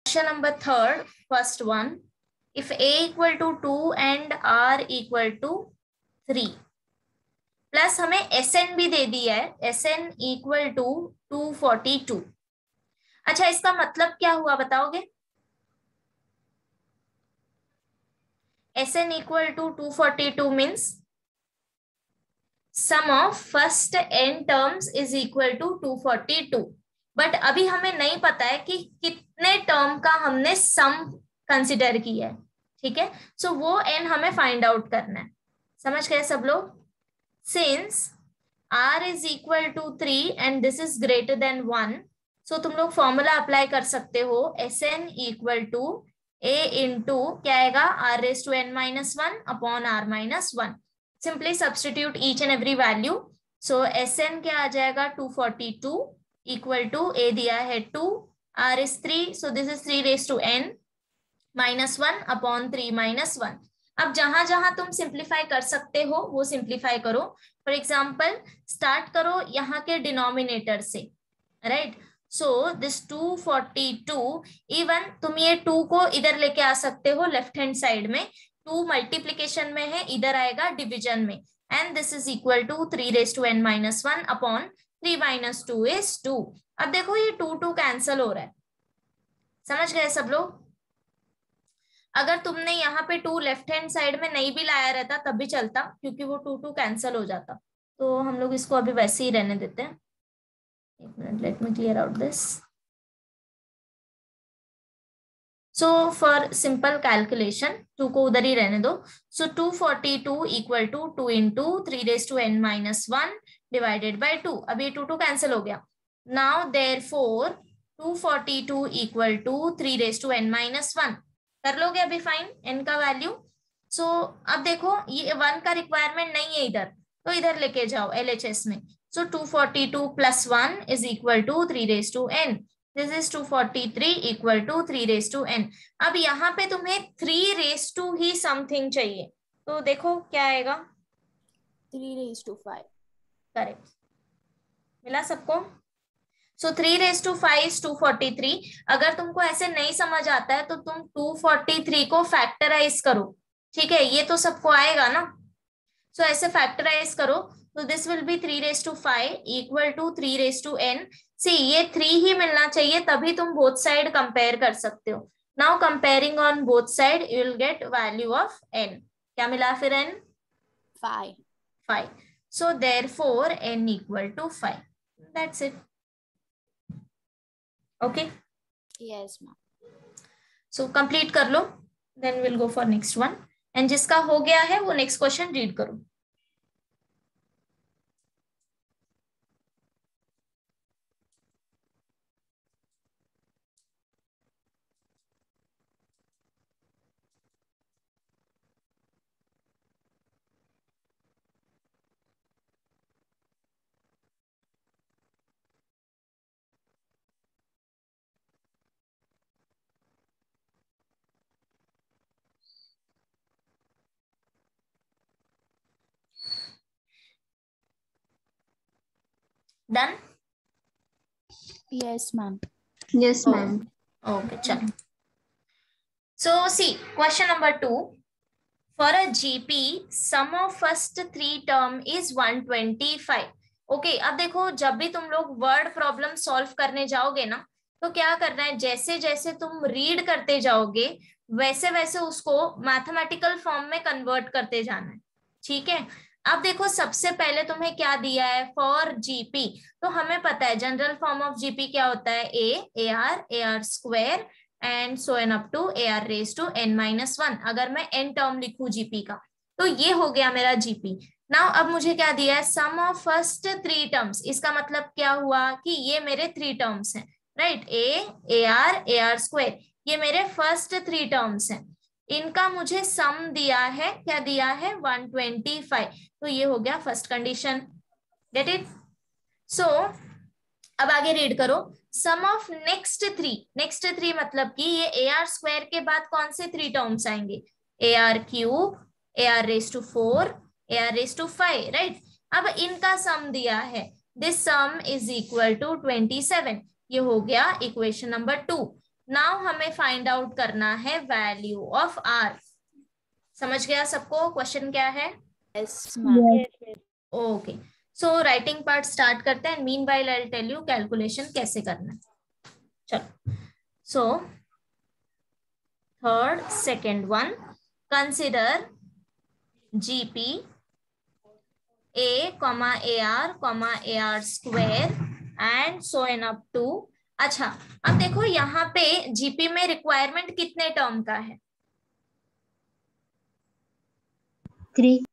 Question number third, first one. If A equal to 2 and R equal to 3 plus हमें SN भी दे दिया है, SN equal to 242. अच्छा, इसका मतलब क्या हुआ बताओगे? SN equal to 242 means sum of first n terms is equal to 242. But अभी हमें नहीं पता है कि कितने टर्म का हमने सम कंसिडर किया है. ठीक है, सो वो n हमें फाइंड आउट करना है. समझ गए सब लोग? Since r is equal to 3 and this is greater than 1, so तुम लोग फॉर्मूला अप्लाई कर सकते हो. Sn equal to a into क्या आएगा, r raise to n minus 1 upon r minus 1. Simply substitute each and every value. So Sn क्या आ जाएगा, 242 इक्वल टू a दिया है 2, r is 3, so this is 3 raise to n minus 1 upon 3 minus 1. अब जहां जहां तुम सिंप्लीफाई कर सकते हो वो सिंप्लीफाई करो. फॉर एग्जाम्पल स्टार्ट करो यहाँ के डिनोमिनेटर से, राइट. सो दिस 242, इवन तुम ये 2 को इधर लेके आ सकते हो लेफ्ट हैंड साइड में. 2 मल्टीप्लीकेशन में है, इधर आएगा डिविजन में. And this is equal to 3 raise to n minus 1 upon 3 minus 2 is 2. अब देखो ये 2 कैंसल हो रहा है. समझ गए सब लोग? अगर तुमने यहाँ पे 2 लेफ्ट हैंड साइड में नहीं भी लाया रहता तब भी चलता, क्योंकि वो 2 कैंसल हो जाता. तो हम लोग इसको अभी वैसे ही रहने देते हैं. एक minute, let me clear out this. So for simple calculation 2 को उधर ही रहने दो. So 242 equal to 2 into 3 raise to n minus 1 divided by 2. अब ये 2 कैंसिल हो गया. Now therefore 242 equal to 3 raise to n minus 1. कर लोगे अभी फाइन n का वैल्यू. सो अब देखो ये 1 का रिक्वायरमेंट नहीं है इधर, तो इधर लेके जाओ LHS में. So 242 plus 1 is equal to 3 raise to n. This is 243 equal to 3 raise to n. अब यहाँ पे तुम्हें 3 रेज टू ही समथिंग चाहिए, तो देखो क्या आएगा, 3 रेज टू 5. करेक्ट. मिला सबको? सो 3 रेज टू 5 इज 243. अगर तुमको ऐसे नहीं समझ आता है तो तुम 243 को फैक्टराइज करो. ठीक है, ये तो सबको आएगा ना. सो ऐसे फैक्टराइज करो, तो this will be 3 raise to 5 equal to 3 raise to n. See ये 3 ही मिलना चाहिए, तभी तुम बोथ साइड कंपेयर कर सकते हो. Now comparing on both side you will get value of n. क्या मिला फिर n? 5. So therefore n equal to 5. That's it. Okay, yes ma'am. So complete कर लो, then will go for next one. And जिसका हो गया है वो नेक्स्ट क्वेश्चन रीड करो. Done? Yes ma'am. Yes, ma'am. Okay, चलो. So see question number 2. For a GP, sum of first 3 term is 125. Okay, अब देखो जब भी तुम लोग वर्ड प्रॉब्लम सॉल्व करने जाओगे ना, तो क्या करना है, जैसे जैसे तुम रीड करते जाओगे वैसे वैसे उसको मैथमेटिकल फॉर्म में कन्वर्ट करते जाना है. ठीक है. अब देखो सबसे पहले तुम्हें क्या दिया है, फॉर जीपी. तो हमें पता है जनरल फॉर्म ऑफ जीपी क्या होता है, A R square and so N up to A R raise to n minus 1. अगर मैं n टर्म लिखूं जीपी का, तो ये हो गया मेरा जीपी. नाउ अब मुझे क्या दिया है, सम ऑफ फर्स्ट 3 टर्म्स. इसका मतलब क्या हुआ कि ये मेरे 3 टर्म्स हैं, राइट. ए आर स्क्वायर, ये मेरे फर्स्ट 3 टर्म्स हैं. इनका मुझे सम दिया है, क्या दिया है, 125. तो ये हो गया first condition. Get it? So अब आगे रीड करो. सम ऑफ नेक्स्ट 3 मतलब कि ये ए आर स्क्वायर के बाद कौन से 3 टर्म्स आएंगे, A R cube, A R raise to 4, A R raise to 5, right. अब इनका सम दिया है, this sum is equal to 27. ये हो गया इक्वेशन नंबर 2. नाउ हमें फाइंड आउट करना है वैल्यू ऑफ आर। समझ गया सबको क्वेश्चन क्या है? Yes ma'am. Okay, so writing part start करते हैं। Meanwhile I tell you calculation कैसे करना है। चलो, so third second one, consider GP a, AR square and so N up to. अच्छा, अब देखो यहाँ पे जीपी में रिक्वायरमेंट कितने टर्म का है? 3।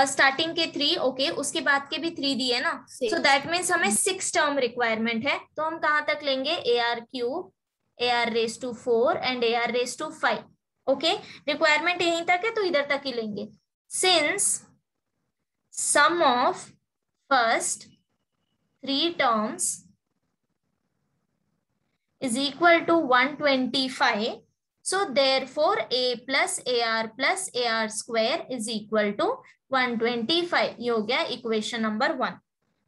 स्टार्टिंग के 3, ओके, उसके बाद के भी 3 दिए ना, सो दैट मीन्स हमें 6 टर्म रिक्वायरमेंट है। तो हम कहाँ तक लेंगे? AR³ AR⁴ and AR⁵ okay, requirement यहीं तक है तो इधर तक ही लेंगे। Since sum of first 3 terms is equal to 125, so therefore a plus AR square is equal to 125. ये हो गया equation number 1।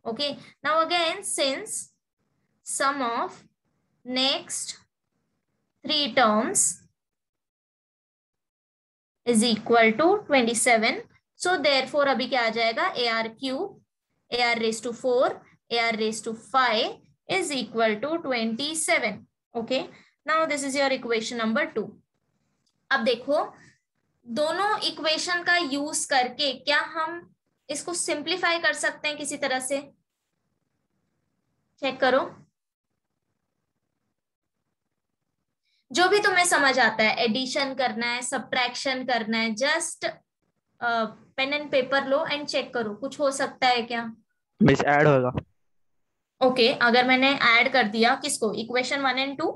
okay, now again since sum of next 3 terms is equal to 27, so therefore अभी क्या आ जाएगा? AR³ AR⁴ AR⁵ is equal to 27। okay, now this is your equation number 2। अब देखो दोनों इक्वेशन का यूज करके क्या हम इसको सिंप्लीफाई कर सकते हैं किसी तरह से? चेक करो, जो भी तुम्हें समझ आता है, एडिशन करना है, सब्ट्रैक्शन करना है, जस्ट पेन एंड पेपर लो एंड चेक करो, कुछ हो सकता है क्या? मिस ऐड होगा। ओके, अगर मैंने ऐड कर दिया किसको? Equation 1 and 2।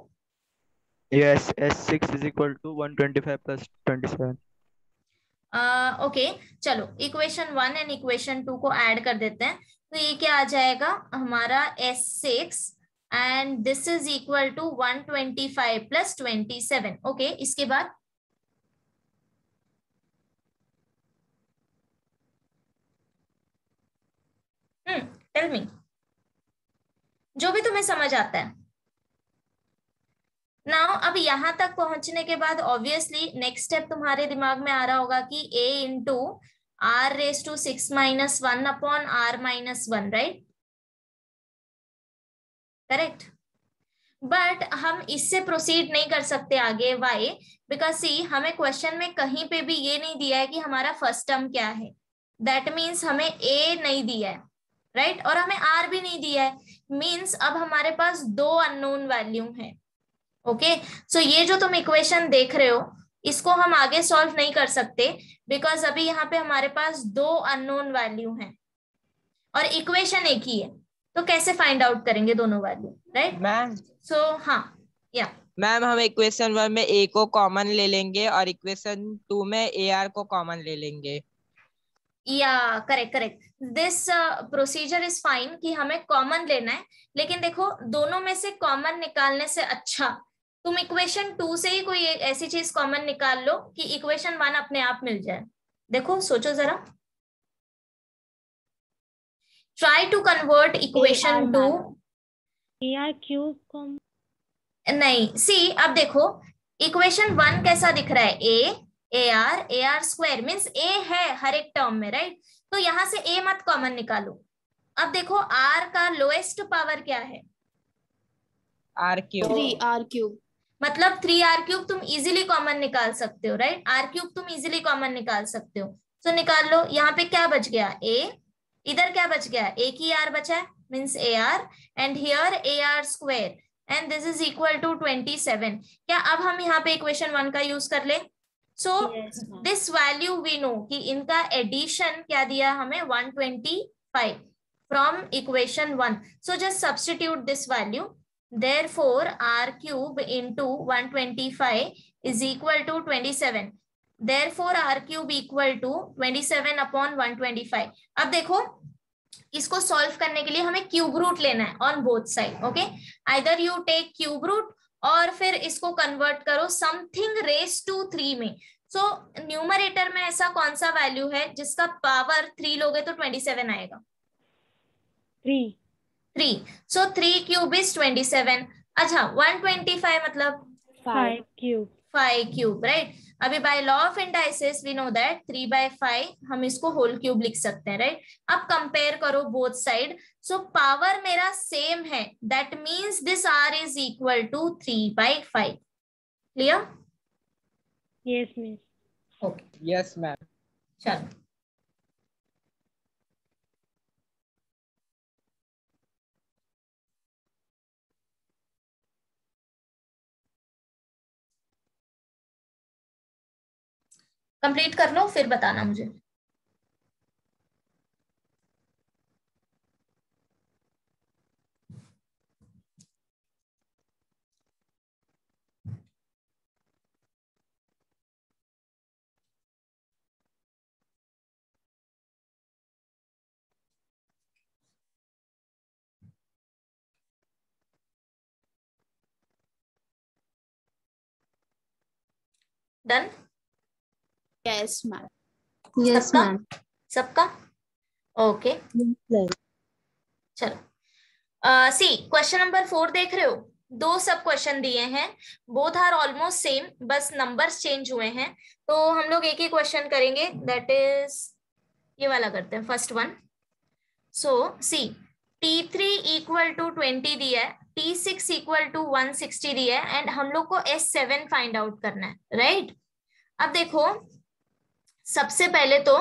Yes, S6 is equal to 125 plus 27। Okay, चलो इक्वेशन 1 एंड इक्वेशन 2 को ऐड कर देते हैं। तो ये क्या आ जाएगा हमारा? S6 and this is equal to 125 plus 27। Okay, इसके बाद टेल मी, जो भी तुम्हें समझ आता है। नाउ अब यहां तक पहुंचने के बाद ऑब्वियसली नेक्स्ट स्टेप तुम्हारे दिमाग में आ रहा होगा कि a into R⁻⁻⁻1 upon R⁻1, right? Correct. But हम इससे प्रोसीड नहीं कर सकते आगे। वाई? बिकॉज सी, हमें क्वेश्चन में कहीं पे भी ये नहीं दिया है कि हमारा फर्स्ट टर्म क्या है। दैट मीन्स हमें a नहीं दिया है, राइट? और हमें r भी नहीं दिया है। मीन्स अब हमारे पास 2 अननोन वैल्यू है। ओके, सो ये जो तुम इक्वेशन देख रहे हो इसको हम आगे सॉल्व नहीं कर सकते बिकॉज अभी यहाँ पे हमारे पास 2 अननोन वैल्यू हैं और इक्वेशन एक ही है। तो कैसे फाइंड आउट करेंगे दोनों वैल्यू, राइट मैम? सो हाँ, या मैम हम इक्वेशन 1 में a को कॉमन ले लेंगे और इक्वेशन 2 में AR को कॉमन ले लेंगे। या correct correct, this procedure is fine कि हमें कॉमन लेना है। लेकिन देखो दोनों में से कॉमन निकालने से अच्छा तुम इक्वेशन 2 से ही कोई ऐसी चीज कॉमन निकाल लो कि इक्वेशन 1 अपने आप मिल जाए। देखो सोचो जरा, try to convert equation 2 AR³ नहीं, सी अब देखो इक्वेशन 1 कैसा दिख रहा है? AR स्क्वायर मीन्स a है हर एक टर्म में, राइट? तो यहां से a मत कॉमन निकालो। अब देखो r का लोएस्ट पावर क्या है? R³ 3R³ मतलब 3r³ तुम इजीली कॉमन निकाल सकते हो, राइट? r³ तुम इजीली कॉमन निकाल सकते हो। तो निकाल लो। यहाँ पे क्या बच गया? a। इधर क्या बच गया? एक ही r बचा है means AR and here AR square and this is equal to 27। क्या अब हम यहाँ पे इक्वेशन 1 का यूज कर ले? So this value we know कि इनका एडिशन क्या दिया हमें? 125 from equation 1। So just substitute this value, therefore r³ into 125 is equal to 27, therefore r³ equal to 27 upon 125। अब देखो इसको सॉल्व करने के लिए हमें क्यूब रूट लेना है on both side. Okay, either you take cube root और फिर इसको कन्वर्ट करो समथिंग रेस टू 3 में। सो न्यूमरेटर में ऐसा कौन सा वैल्यू है जिसका पावर 3 लोगे तो 27 आएगा? 3। 3। So 3 cube is 27. अच्छा 125 मतलब 5 cube. 5 cube, right. अभी by law of indices we know that 3/5 हम इसको होल क्यूब लिख सकते हैं, राइट। अब कंपेयर करो बोथ साइड, सो पावर मेरा सेम है, that means this r is equal to 3/5। Clear? Yes, miss. Okay, yes ma'am. चलो कंप्लीट कर लो फिर बताना मुझे। डन? Yes, ma'am. Yes, सबका ma'am. सबका ओके। चलो सी क्वेश्चन नंबर 4 देख रहे हो, 2 सब क्वेश्चन दिए हैं, बोथ आर ऑलमोस्ट सेम, बस नंबर्स चेंज हुए हैं। तो हम लोग एक ही क्वेश्चन करेंगे, दैट इज ये वाला करते हैं, first one. So see T3 equal to 20 दिया है, T6 इक्वल टू 160 दिया है, एंड हम लोग को S7 फाइंड आउट करना है, राइट। अब देखो सबसे पहले तो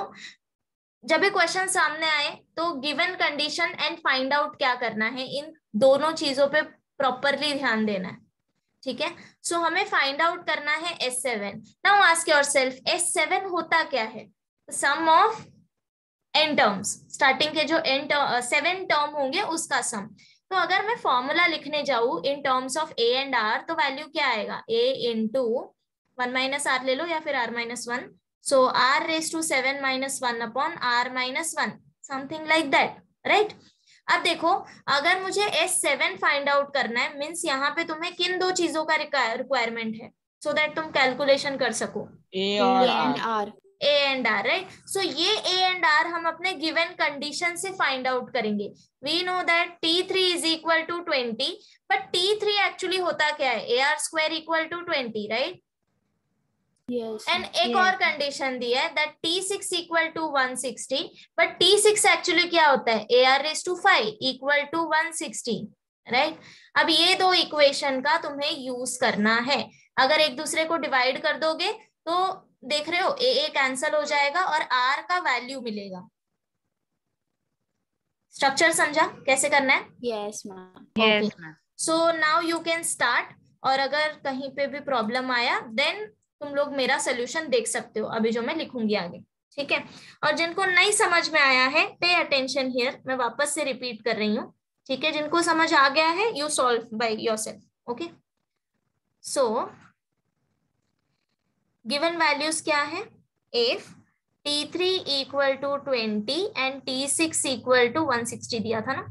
जब ये क्वेश्चन सामने आए तो given condition and find out क्या करना है, इन दोनों चीजों पे प्रॉपरली ध्यान देना है, ठीक है। सो हमें फाइंड आउट करना है S7। Now ask yourself S7 होता क्या है? सम ऑफ n टर्म्स, स्टार्टिंग के जो n 7 टर्म होंगे उसका सम। तो अगर मैं फॉर्मूला लिखने जाऊं इन terms of a and r, तो वैल्यू क्या आएगा? a इंटू 1 माइनस r ले लो या फिर r minus 1, so r raised to 7 minus 1 upon r minus 1, something like that, right? अब देखो अगर मुझे S7 फाइंड आउट करना है, मींस यहाँ पे तुम्हें किन 2 चीजों का रिक्वायरमेंट है, सो दैट तुम कैलकुलेशन कर सको? ए A और and R. R. A and R, right. So ये A एंड R हम अपने गिवन कंडीशन से फाइंड आउट करेंगे। We know that T3 is equal to 20, but T3 actually होता क्या है? AR square equal to 20, right. Yes. And एक और कंडीशन दिया है that T6 equal to 160, but T6 actually क्या होता है? AR raise to 5 equal to 160, right. अब ये 2 इक्वेशन का तुम्हें यूज करना है। अगर एक दूसरे को डिवाइड कर दोगे तो देख रहे हो ए कैंसल हो जाएगा और R का वैल्यू मिलेगा। स्ट्रक्चर समझा कैसे करना है? Yes, ma'am. Yes, ma'am. So now you can start, और अगर कहीं पे भी प्रॉब्लम आया देन तुम लोग मेरा सोल्यूशन देख सकते हो अभी जो मैं लिखूंगी आगे, ठीक है। और जिनको नहीं समझ में आया है, पे अटेंशन हियर, मैं वापस से रिपीट कर रही हूँ, ठीक है। जिनको समझ आ गया है you solve by yourself, okay. So given values क्या है? If T3 equal to 20 and T6 equal to 160 दिया था ना,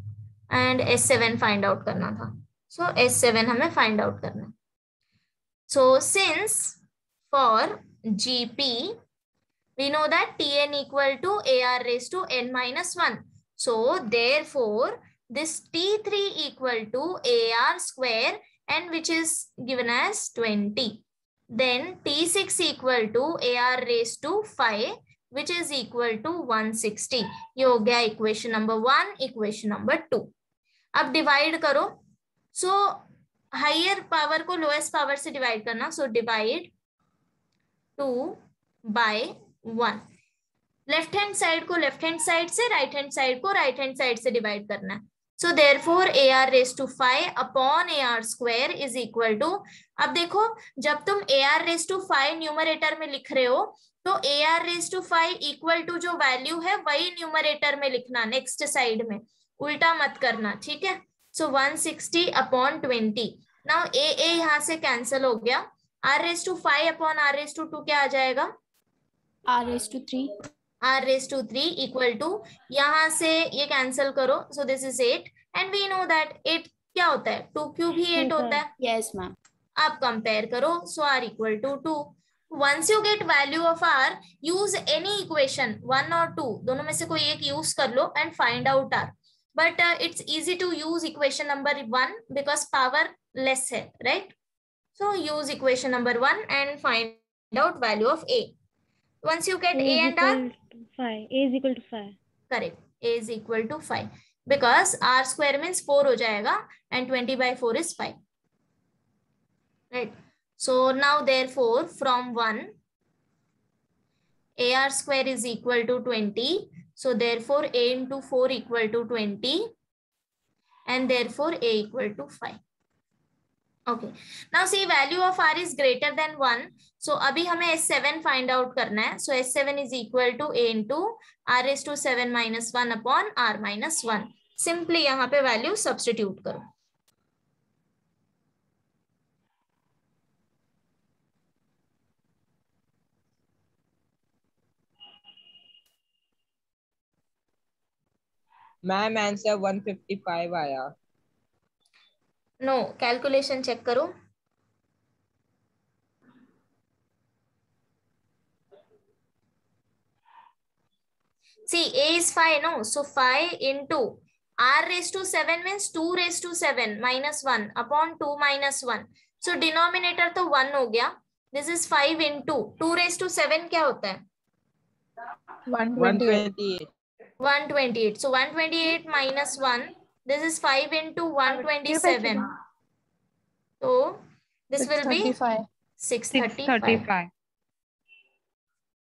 एंड S7 फाइंड आउट करना था। सो S7 हमें फाइंड आउट करना है। So since for GP we know that Tn equal to AR raised to n minus 1, so therefore this T3 equal to AR square and which is given as 20, then T6 equal to AR raised to 5 which is equal to 160। ये हो गया equation number 1, equation number 2। अब divide करो, so higher power को lowest power से divide करना, so divide 2 by 1, left hand side को left hand side से, राइट हैंड साइड को राइट हैंड साइड से डिवाइड करना है। So therefore AR raise to 5 upon AR square is equal to, अब देखो जब तुम AR रेज टू 5 न्यूमरेटर में लिख रहे हो तो AR raise to 5 equal to जो वैल्यू है वही न्यूमरेटर में लिखना, नेक्स्ट साइड में, उल्टा मत करना, ठीक है। सो 160 अपॉन 20, नाउ A यहाँ से कैंसिल हो गया, R raise to 5 upon R raise to 2 क्या आ जाएगा? R raised to 3. R raise to 3 equal to, यहाँ से ये कैंसिल करो, so this is 8 and we know that 8 क्या होता है? 2 क्यूब ही 8 होता है। Yes, ma'am. आप कंपेयर करो, so R equal to 2। Once you get value of R, use any equation 1 और 2, दोनों में से कोई एक यूज कर लो and find out R, but it's easy to use equation number 1 because power less है, right? So use equation number 1 and find out value of a. Once you get a and r, A is equal to 5. correct, a is equal to 5 because r square means 4 हो जाएगा and 20/4 is 5, right? So now therefore from 1 ar square is equal to 20, so therefore a into 4 equal to 20 and therefore a equal to 5. Okay, now see value of r is greater than 1, so अभी हमें S7 find out करना है. So S7 is equal to a into r raised to 7 minus 1 upon r minus 1. Simply यहाँ पे value substitute करो. Ma'am answer 155 आया. No, calculation check करो. See, a is 5, no? So 5 into r raised to 7 means 2 raised to 7 minus 1 upon 2 minus 1. So denominator तो 1 हो गया. This is 5 into 2 raised to 7 क्या होता है? 128. 128. So 128 minus 1. This is 5 into 127. So this will be 635.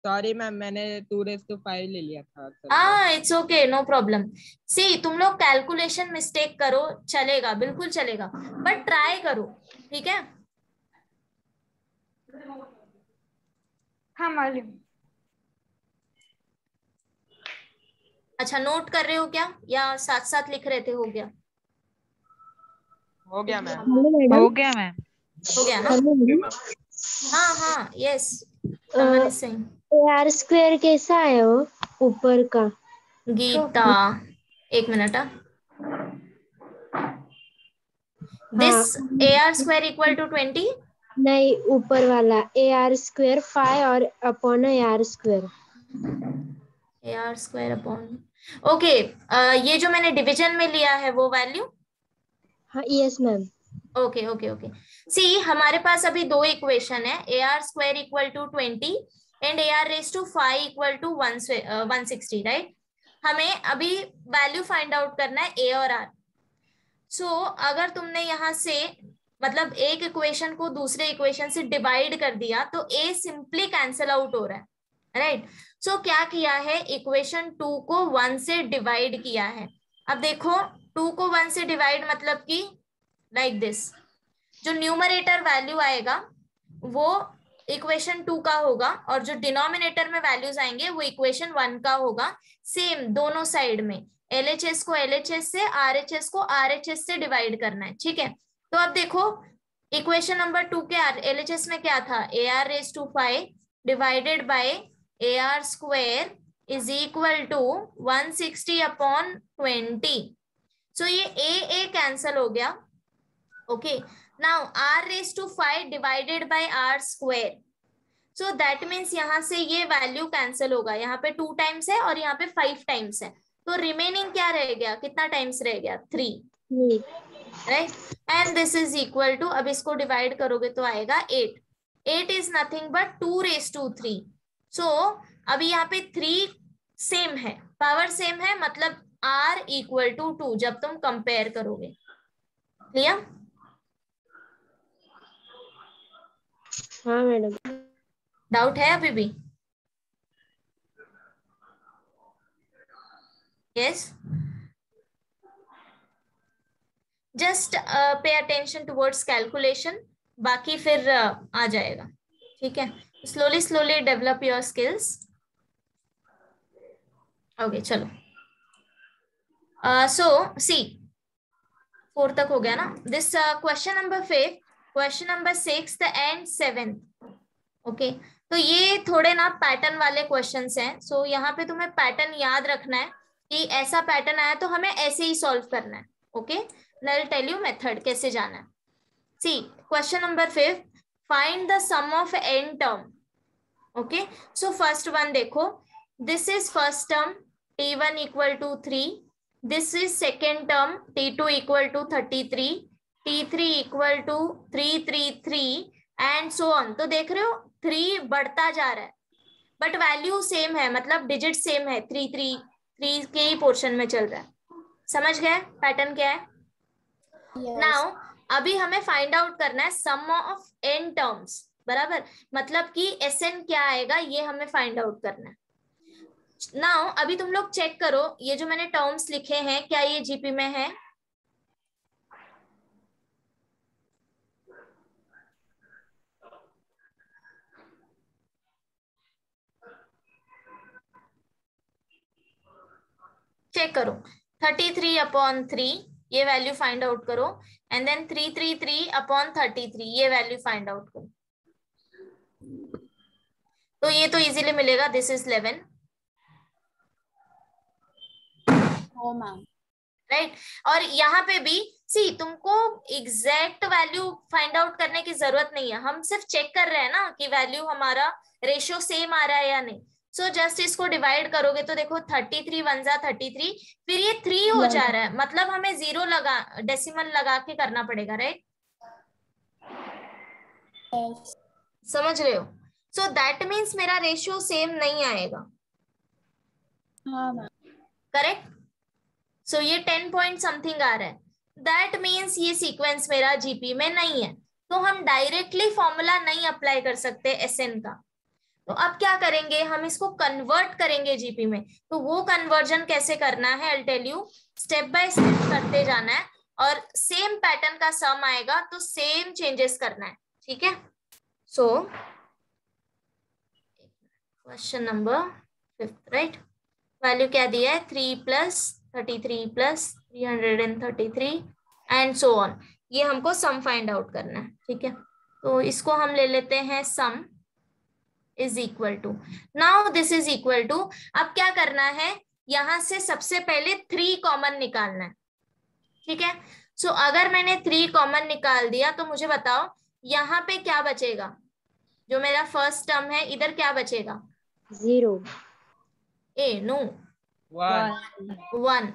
Sorry ma'am, मैंने 2⁵ ले लिया था. It's okay, no problem. See, तुम लोग कैलकुलेशन मिस्टेक करो, चलेगा, बिल्कुल चलेगा, बट ट्राई करो, ठीक है? हाँ मालूम. अच्छा, नोट कर रहे हो क्या या साथ साथ लिख रहे थे? हो गया? हो गया मैम. हो गया मैम. हो गया ना? हाँ हाँ, yes. someone is saying. R square कैसा है वो ऊपर का? गीता, एक मिनट. This AR square equal to 20? नहीं, ऊपर वाला AR square 5 और upon AR square. AR square upon, okay, ये जो मैंने डिवीजन में लिया है वो वैल्यू? हाँ yes ma'am. Okay okay okay. See, हमारे पास अभी दो इक्वेशन है. AR square equal to 20 and AR raised to 5 equal to 160, right? हमें अभी वैल्यू फाइंड आउट करना है A और R. सो अगर तुमने यहाँ से मतलब एक इक्वेशन को दूसरे इक्वेशन से डिवाइड कर दिया तो A सिंपली कैंसिल आउट हो रहा है, राइट? सो क्या किया है, इक्वेशन 2 को 1 से डिवाइड किया है. अब देखो, 2 को 1 से डिवाइड मतलब कि लाइक दिस, जो न्यूमरेटर वैल्यू आएगा वो इक्वेशन 2 का होगा और जो डिनोमिनेटर में वैल्यूज आएंगे वो इक्वेशन 1 का होगा. सेम दोनों साइड में LHS को LHS से, RHS को RHS से डिवाइड करना है, ठीक है? तो अब देखो, इक्वेशन नंबर 2 के LHS में क्या था? AR raised to 5 divided by AR square is equal to 160 upon 20. So ये A कैंसल हो गया. Okay, now R raised to 5 divided by R square. So that means यहाँ से ये वैल्यू कैंसिल होगा. यहाँ पे 2 टाइम्स है और यहाँ पे 5 टाइम्स है, तो रिमेनिंग क्या रह गया? कितना टाइम्स रह गया? 3, right? And this is equal to, अब इसको डिवाइड करोगे तो आएगा 8. 8 is nothing but 2 raised to 3. So अभी यहाँ पे 3 सेम है, पावर सेम है, मतलब R इक्वल टू 2 जब तुम कंपेयर करोगे. क्लियर? हाँ मैडम. डाउट है अभी भी? Yes, just pay attention towards calculation, बाकी फिर आ जाएगा, ठीक है? Slowly slowly develop your skills. Okay, चलो. सो सी, 4 तक हो गया ना? This question number 5, question number 6 and 7. Okay, तो ये थोड़े ना पैटर्न वाले क्वेश्चंस हैं. सो यहाँ पे तुम्हें पैटर्न याद रखना है कि ऐसा पैटर्न आया तो हमें ऐसे ही सॉल्व करना है. Okay, I will tell you method कैसे जाना है. See, question number 5, find the sum of n term. Okay, so first one देखो, this is first term t1 equal to 3, this is second term t2 equal to 33 T3 equal to 333 and so on. तो देख रहे हो 3 बढ़ता जा रहा है but value same है, मतलब डिजिट सेम है, 3 के ही पोर्शन में चल रहा है। समझ गए पैटर्न क्या है? नाउ अभी हमें फाइंड आउट करना है सम ऑफ n टर्म्स, बराबर, मतलब कि Sn क्या आएगा ये हमें फाइंड आउट करना है। नाउ अभी तुम लोग चेक करो ये जो मैंने टर्म्स लिखे हैं क्या ये जीपी में है? चेक करो 33/3 ये वैल्यू फाइंड आउट करो एंड देन 333/33 ये वैल्यू फाइंड आउट करो। तो ये तो इजीली मिलेगा, दिस इज 11, राइट। और यहाँ पे भी सी तुमको एग्जैक्ट वैल्यू फाइंड आउट करने की जरूरत नहीं है, हम सिर्फ चेक कर रहे हैं ना कि वैल्यू हमारा रेशियो सेम आ रहा है या नहीं। सो जस्ट इसको डिवाइड करोगे तो देखो 33 1 जा 33, फिर ये 3 हो जा रहा है, मतलब हमें 0 लगा डेसिमल लगा के करना पड़ेगा, राइट? समझ रहे हो? सो दैट मीन्स मेरा रेशियो सेम नहीं आएगा, करेक्ट? सो ये 10 पॉइंट समथिंग आ रहा है, दैट मीन्स ये सीक्वेंस मेरा जीपी में नहीं है। तो हम डायरेक्टली फॉर्मूला नहीं अप्लाई कर सकते एसएन का। तो अब क्या करेंगे, हम इसको कन्वर्ट करेंगे जीपी में। तो वो कन्वर्जन कैसे करना है I will tell you, step by step करते जाना है और सेम पैटर्न का सम आएगा तो सेम चेंजेस करना है, ठीक है? So question number 5, right? Value क्या दिया है 3 + 33 + 333 एंड सो ऑन, ये हमको सम फाइंड आउट करना है, ठीक है? तो इसको हम ले लेते हैं sum is equal to, now this is equal to, अब क्या करना है यहां से सबसे पहले 3 कॉमन निकालना है, ठीक है? सो अगर मैंने 3 कॉमन निकाल दिया तो मुझे बताओ यहाँ पे क्या बचेगा, जो मेरा फर्स्ट टर्म है इधर क्या बचेगा? 0 नो 1,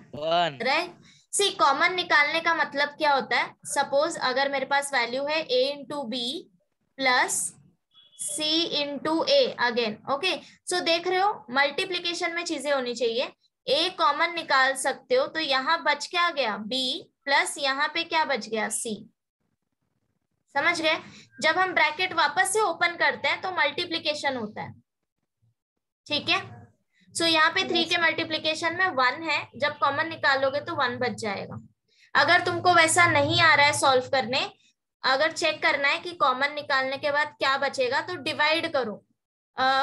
राइट? सी कॉमन निकालने का मतलब क्या होता है, सपोज अगर मेरे पास वैल्यू है a into B plus c into A again, okay? So देख रहे हो मल्टीप्लीकेशन में चीजें होनी चाहिए, a कॉमन निकाल सकते हो तो यहाँ बच क्या गया b प्लस यहाँ पे क्या बच गया c, समझ गए? जब हम ब्रैकेट वापस से ओपन करते हैं तो मल्टीप्लीकेशन होता है, ठीक है? सो यहाँ पे 3 के मल्टीप्लीकेशन में 1 है, जब कॉमन निकालोगे तो 1 बच जाएगा। अगर तुमको वैसा नहीं आ रहा है सॉल्व करने, अगर चेक करना है कि कॉमन निकालने के बाद क्या बचेगा तो डिवाइड करो।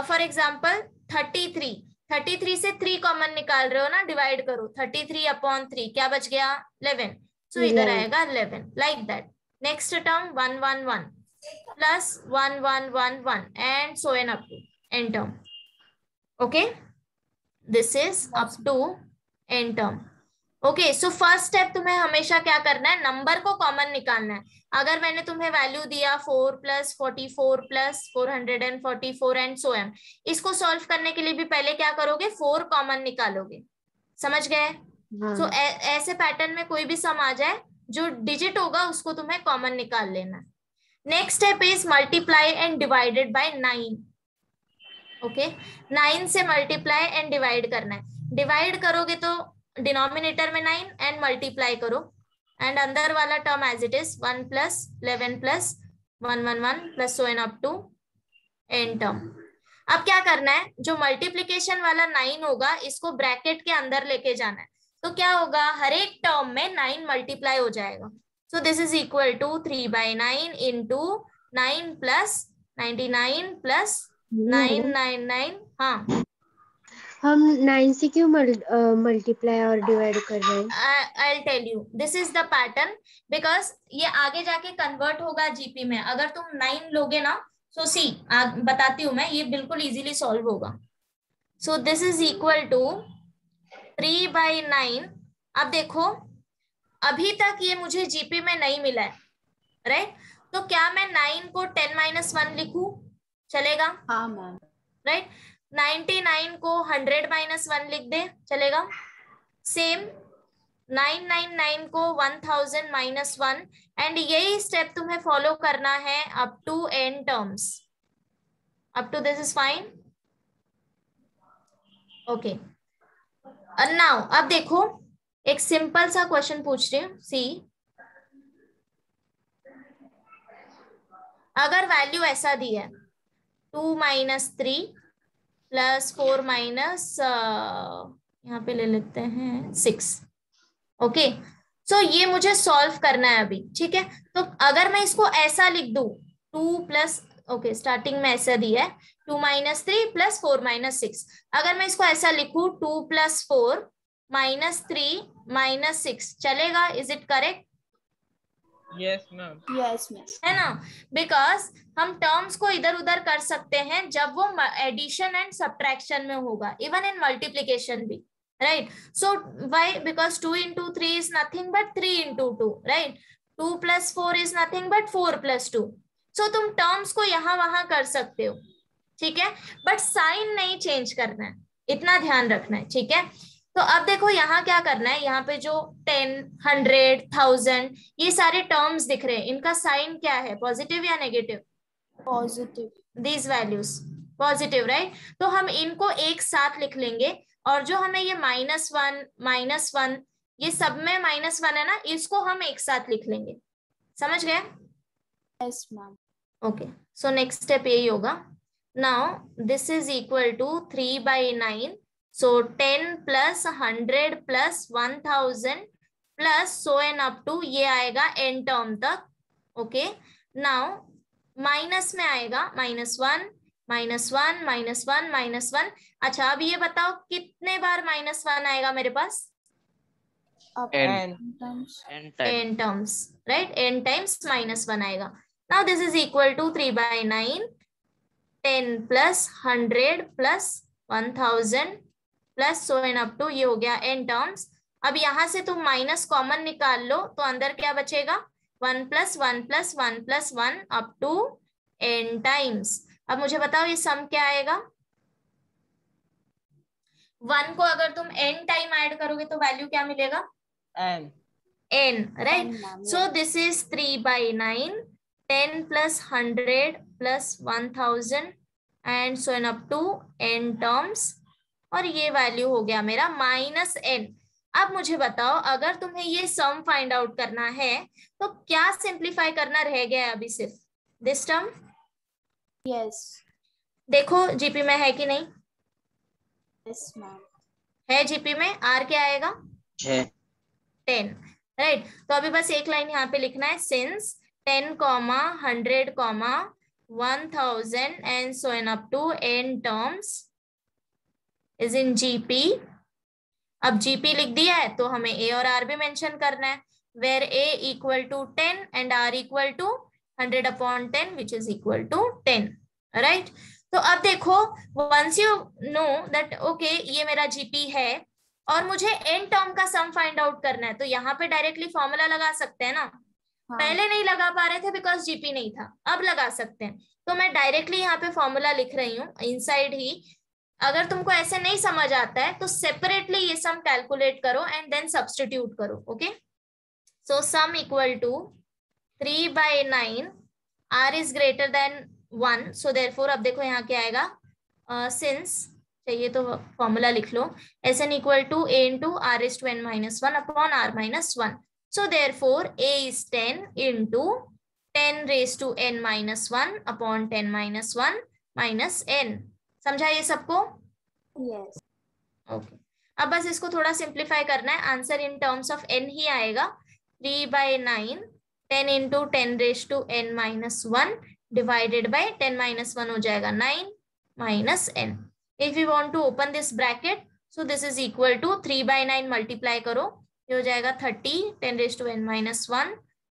फॉर एग्जाम्पल 33 से 3 कॉमन निकाल रहे हो ना, डिवाइड करो 33/3 क्या बच गया 11, सो इधर आएगा 11, like that. Next term 1 1 1 plus 1 1 1 1 and so N up to n term, okay? This is up to n term, okay? So first step तुम्हें हमेशा क्या करना है, नंबर को कॉमन निकालना है। अगर मैंने तुम्हें वैल्यू दिया 4 + 44 + 444 एंड सो एम, इसको सॉल्व करने के लिए भी पहले क्या करोगे, 4 कॉमन निकालोगे, समझ गए? सो ऐसे पैटर्न में कोई भी सम आ जाए जो डिजिट होगा उसको तुम्हें कॉमन निकाल लेना है। Next step is multiply and divided by 9, okay? 9 से मल्टीप्लाई एंड डिवाइड करना है। डिवाइड करोगे तो डिनोमिनेटर में 9 एंड मल्टीप्लाई करो एंड अंदर वाला term as it is 1 + 11 + 1 1 1 plus so N up to n term. अब क्या करना है, जो मल्टीप्लीकेशन वाला 9 होगा इसको ब्रैकेट के अंदर लेके जाना है, तो क्या होगा हर एक टर्म में 9 मल्टीप्लाई हो जाएगा। So this is equal to 3/9 into 9 + 99 + 999, हाँ हम 9 से क्यों मल्टीप्लाई और डिवाइड कर रहे हैं? I'll tell you, this is the pattern because ये आगे जाके कन्वर्ट होगा जीपी में। अगर तुम 9 लोगे ना, सो सी बताती हूँ मैं, ये बिल्कुल इजीली सॉल्व होगा। So this is equal to 3/9। अब देखो अभी तक ये मुझे जीपी में नहीं मिला है, राइट? तो क्या मैं 9 को 10 - 1 लिखूं, चलेगा? हाँ मैम। राइट? 99 को 100 - 1 लिख दे, चलेगा? सेम 999 को 1000 माइनस 1, एंड यही स्टेप तुम्हें फॉलो करना है up to n terms. Up to this is fine. Okay. Now अब देखो, एक सिंपल सा क्वेश्चन पूछ रही हूँ. सी, अगर वैल्यू ऐसा दी है 2 माइनस 3 प्लस 4 माइनस, यहाँ पे ले लेते हैं 6. ओके. सो ये मुझे सॉल्व करना है अभी. ठीक है. तो अगर मैं इसको ऐसा लिख दूं, 2 प्लस, ओके स्टार्टिंग में ऐसा दिया है 2 माइनस 3 प्लस 4 माइनस 6. अगर मैं इसको ऐसा लिखूं 2 प्लस 4 माइनस 3 माइनस 6, चलेगा? Is it correct? Yes ma'am. Yes, ma'am. है ना? बिकॉज हम टर्म्स को इधर उधर कर सकते हैं जब वो एडिशन एंड सब्ट्रैक्शन में होगा, इवन इन मल्टीप्लीकेशन भी. Right. So why? Because 2 into 3 is nothing but 3 into 2. Right. 2 plus 4 is nothing but 4 plus 2. सो तुम टर्म्स को यहां वहां कर सकते हो. ठीक है. बट साइन नहीं चेंज करना है, इतना ध्यान रखना है. ठीक है. तो अब देखो यहाँ क्या करना है. यहाँ पे जो 10, 100, 1000 ये सारे टर्म्स दिख रहे हैं, इनका साइन क्या है? पॉजिटिव या negative? Positive. These values positive. Right. तो हम इनको एक साथ लिख लेंगे, और जो हमें ये -1 ये सब में -1 है ना, इसको हम एक साथ लिख लेंगे. समझ गए? Yes, ma'am. Okay. So next step यही होगा. Now this is equal to 3/9. So 10 plus 100 plus 1000 plus so and up to ये आएगा n टर्म तक. ओके. नाउ माइनस में आएगा -1 -1 -1 -1. अच्छा, अब ये बताओ कितने बार -1 आएगा मेरे पास? Up N. times. n terms. Right. n times -1 आएगा. Now this is equal to 3/9, 10 plus 100 plus 1000 प्लस सो एन अप टू, ये हो गया n टर्म्स. अब यहां से तुम माइनस कॉमन निकाल लो, तो अंदर क्या बचेगा? 1 plus 1 plus 1 plus 1 up to n times. अब मुझे बताओ ये सम क्या आएगा? 1 को अगर तुम n टाइम ऐड करोगे तो वैल्यू क्या मिलेगा? N. n. Right. N, ma'am, so yes. This is 3/9, 10 plus 100 plus 1000 and so N up to n terms, और ये वैल्यू हो गया मेरा -n. अब मुझे बताओ, अगर तुम्हें ये सम फाइंड आउट करना है तो क्या सिंप्लीफाई करना रह गया है अभी? सिर्फ दिस टर्म. Yes. देखो जीपी में है कि नहीं? Yes, ma'am. है जीपी में. आर क्या आएगा? 6. 10. राइट. तो अभी बस एक लाइन यहाँ पे लिखना है, since 10, 100, 1000 and so N up to n terms is in GP. अब जीपी लिख दिया है तो हमें ए और आर भी मेंशन करना है, where a equal to 10 and r equal to 100/10 which is equal to 10. Right. तो अब देखो, once you know that okay ये मेरा जीपी है और मुझे एन टर्म का सम फाइंड आउट करना है, तो यहाँ पे डायरेक्टली फॉर्मूला लगा सकते हैं ना. हाँ. पहले नहीं लगा पा रहे थे बिकॉज जीपी नहीं था, अब लगा सकते हैं. तो मैं डायरेक्टली यहाँ पे फॉर्मूला लिख रही हूँ इनसाइड ही. अगर तुमको ऐसे नहीं समझ आता है तो सेपरेटली ये सम कैलकुलेट करो एंड देन सब्स्टिट्यूट करो. Okay. So sum equal to 3/9, r is greater than 1, so therefore अब देखो यहाँ क्या आएगा, सिंस चाहिए तो फॉर्मूला लिख लो, n equal to a into r is to n minus 1 upon r minus 1. So therefore a is 10 into 10 raise to n minus 1 upon 10 minus 1 minus n. समझा ये सबको? Yes. ओके. अब बस इसको थोड़ा सिंप्लीफाई करना है, answer in terms of n ही आएगा. 3/9, 10 into 10 raise to n minus 1 divided by 10 minus 1 हो जाएगा 9 minus n. If you want to open this bracket, so this is equal to 3/9 multiply करो, ये हो जाएगा 30, 10 raise to n minus 1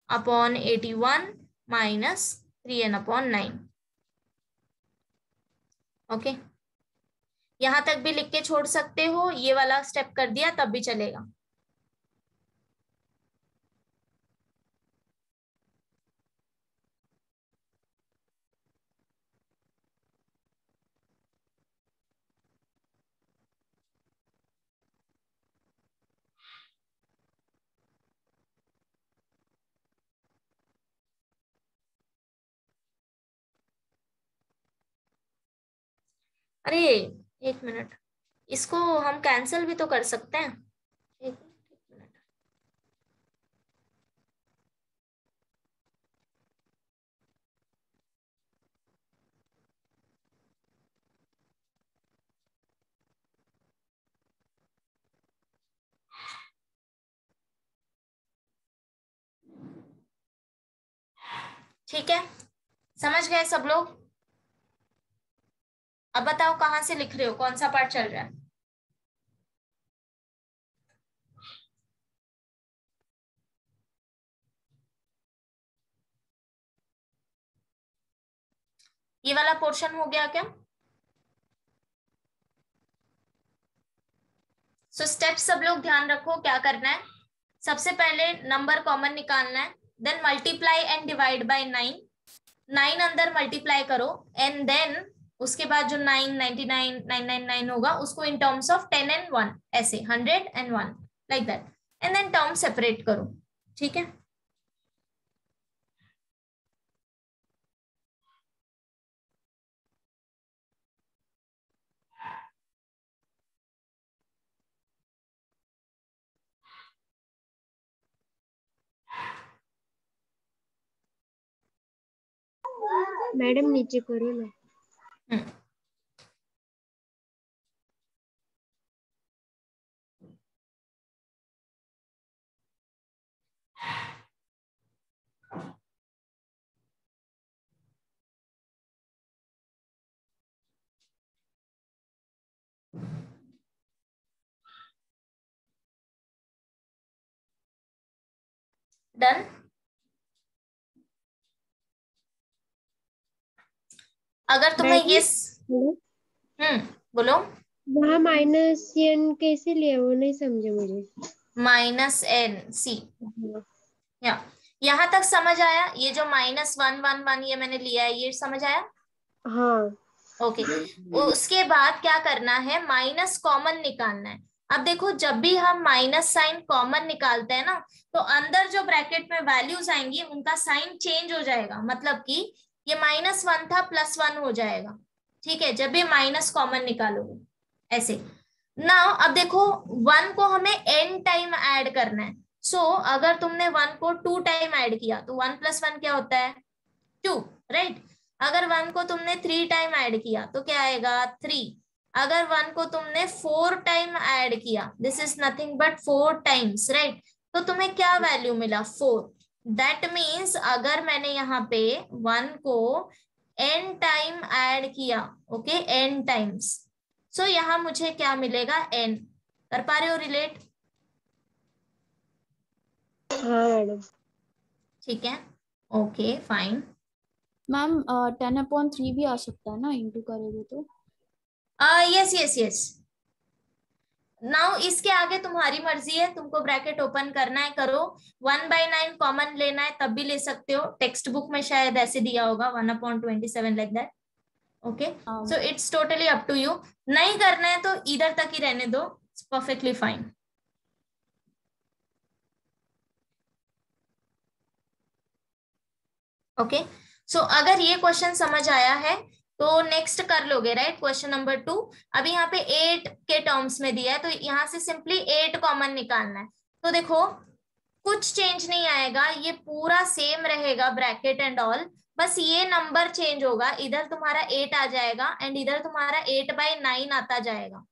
upon 81 minus 3n upon 9. Okay. यहां तक भी लिख के छोड़ सकते हो, ये वाला स्टेप कर दिया तब भी चलेगा. अरे एक मिनट, इसको हम कैंसिल भी तो कर सकते हैं। एक मिनट, ठीक है, समझ गए सब लोग? अब बताओ कहाँ से लिख रहे हो, कौन सा पार्ट चल रहा है? ये वाला पोर्शन हो गया क्या? सो स्टेप सब लोग ध्यान रखो, क्या करना है। सबसे पहले नंबर कॉमन निकालना है, then multiply and divide by 9, 9 अंदर मल्टीप्लाई करो, एंड देन उसके बाद जो 999 999 होगा उसको इन टर्म्स ऑफ 10 and 1, ऐसे 100 and 1 like that, and then term separate करो। ठीक है, मैडम नीचे करो ना। डन। अगर तुम्हें ये बोलो, वहाँ माइनस एन कैसे लिया वो नहीं समझे मुझे। -n c, यहाँ तक समझ आया? ये जो -111 ये मैंने लिया है, ये समझ आया? हाँ ओके। उसके बाद क्या करना है, माइनस कॉमन निकालना है। अब देखो, जब भी हम माइनस साइन कॉमन निकालते हैं ना, तो अंदर जो ब्रैकेट में वैल्यूज आएंगी उनका साइन चेंज हो जाएगा, मतलब कि ये -1 था +1 हो जाएगा। ठीक है, जब भी माइनस कॉमन निकालोगे ऐसे। नाउ अब देखो, 1 को हमें n टाइम ऐड करना है। सो अगर तुमने 1 को 2 टाइम ऐड किया तो 1 + 1 क्या होता है? 2, राइट। अगर 1 को तुमने 3 टाइम ऐड किया तो क्या आएगा? 3। अगर 1 को तुमने 4 टाइम ऐड किया, this is nothing but 4 times, right, तो तुम्हें क्या वैल्यू मिला? 4। दैट मीन्स अगर मैंने यहाँ पे 1 को n टाइम ऐड किया, ओके, n टाइम्स, सो यहाँ मुझे क्या मिलेगा? n। कर पा रहे हो रिलेट? हाँ मैडम। ठीक है, ओके फाइन। मैम 10/3 भी आ सकता है ना, इंटू करोगे तो? Yes yes yes. नाउ इसके आगे तुम्हारी मर्जी है, तुमको ब्रैकेट ओपन करना है करो, 1/9 कॉमन लेना है तब भी ले सकते हो, टेक्स्ट बुक में शायद ऐसे दिया होगा 1/27 like that. Okay, so it's totally up to you. नहीं करना है तो इधर तक ही रहने दो, परफेक्टली फाइन। ओके, सो अगर ये क्वेश्चन समझ आया है तो नेक्स्ट कर लोगे, राइट? Question number 2। अभी यहाँ पे 8 के टर्म्स में दिया है, तो यहाँ से सिंपली 8 कॉमन निकालना है। तो देखो, कुछ चेंज नहीं आएगा, ये पूरा सेम रहेगा ब्रैकेट एंड ऑल, बस ये नंबर चेंज होगा। इधर तुम्हारा 8 आ जाएगा एंड इधर तुम्हारा 8/9 आता जाएगा,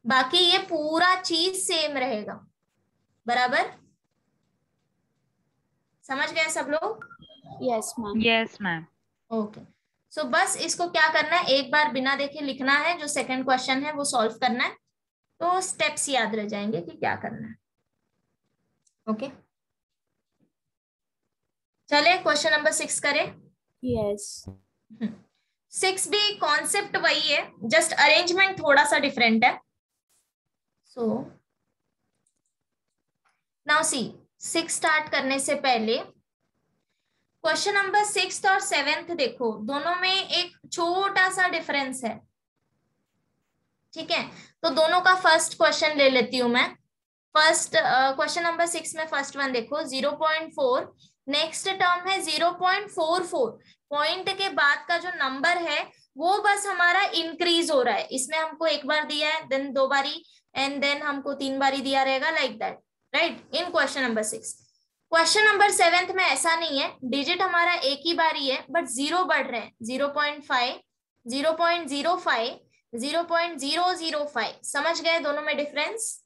बाकी ये पूरा चीज सेम रहेगा। बराबर समझ गए सब लोग? Yes ma'am. Yes ma'am. Okay, so बस इसको क्या करना है, एक बार बिना देखे लिखना है, जो सेकंड क्वेश्चन है वो सॉल्व करना है, तो स्टेप्स याद रह जाएंगे कि क्या करना है। ओके, चले क्वेश्चन नंबर 6 करें। यस 6 भी कॉन्सेप्ट वही है, जस्ट अरेंजमेंट थोड़ा सा डिफरेंट है। सो नाउ सी, 6 स्टार्ट करने से पहले क्वेश्चन नंबर 6 और 7 देखो, दोनों में एक छोटा सा डिफरेंस है। ठीक है, तो दोनों का फर्स्ट क्वेश्चन ले लेती हूं मैं। फर्स्ट क्वेश्चन नंबर 6 में फर्स्ट वन देखो, 0.4, नेक्स्ट टर्म है 0.44, पॉइंट के बाद का जो नंबर है वो बस हमारा इंक्रीज हो रहा है। इसमें हमको एक बार दिया है, देन 2 बारी, एंड देन हमको 3 बारी दिया रहेगा, like that, right, in question number 6। Question number 7 में ऐसा नहीं है, डिजिट हमारा एक ही बारी है बट 0 बढ़ रहे हैं, 0.5, 0.05, 0.005। समझ गए दोनों में difference?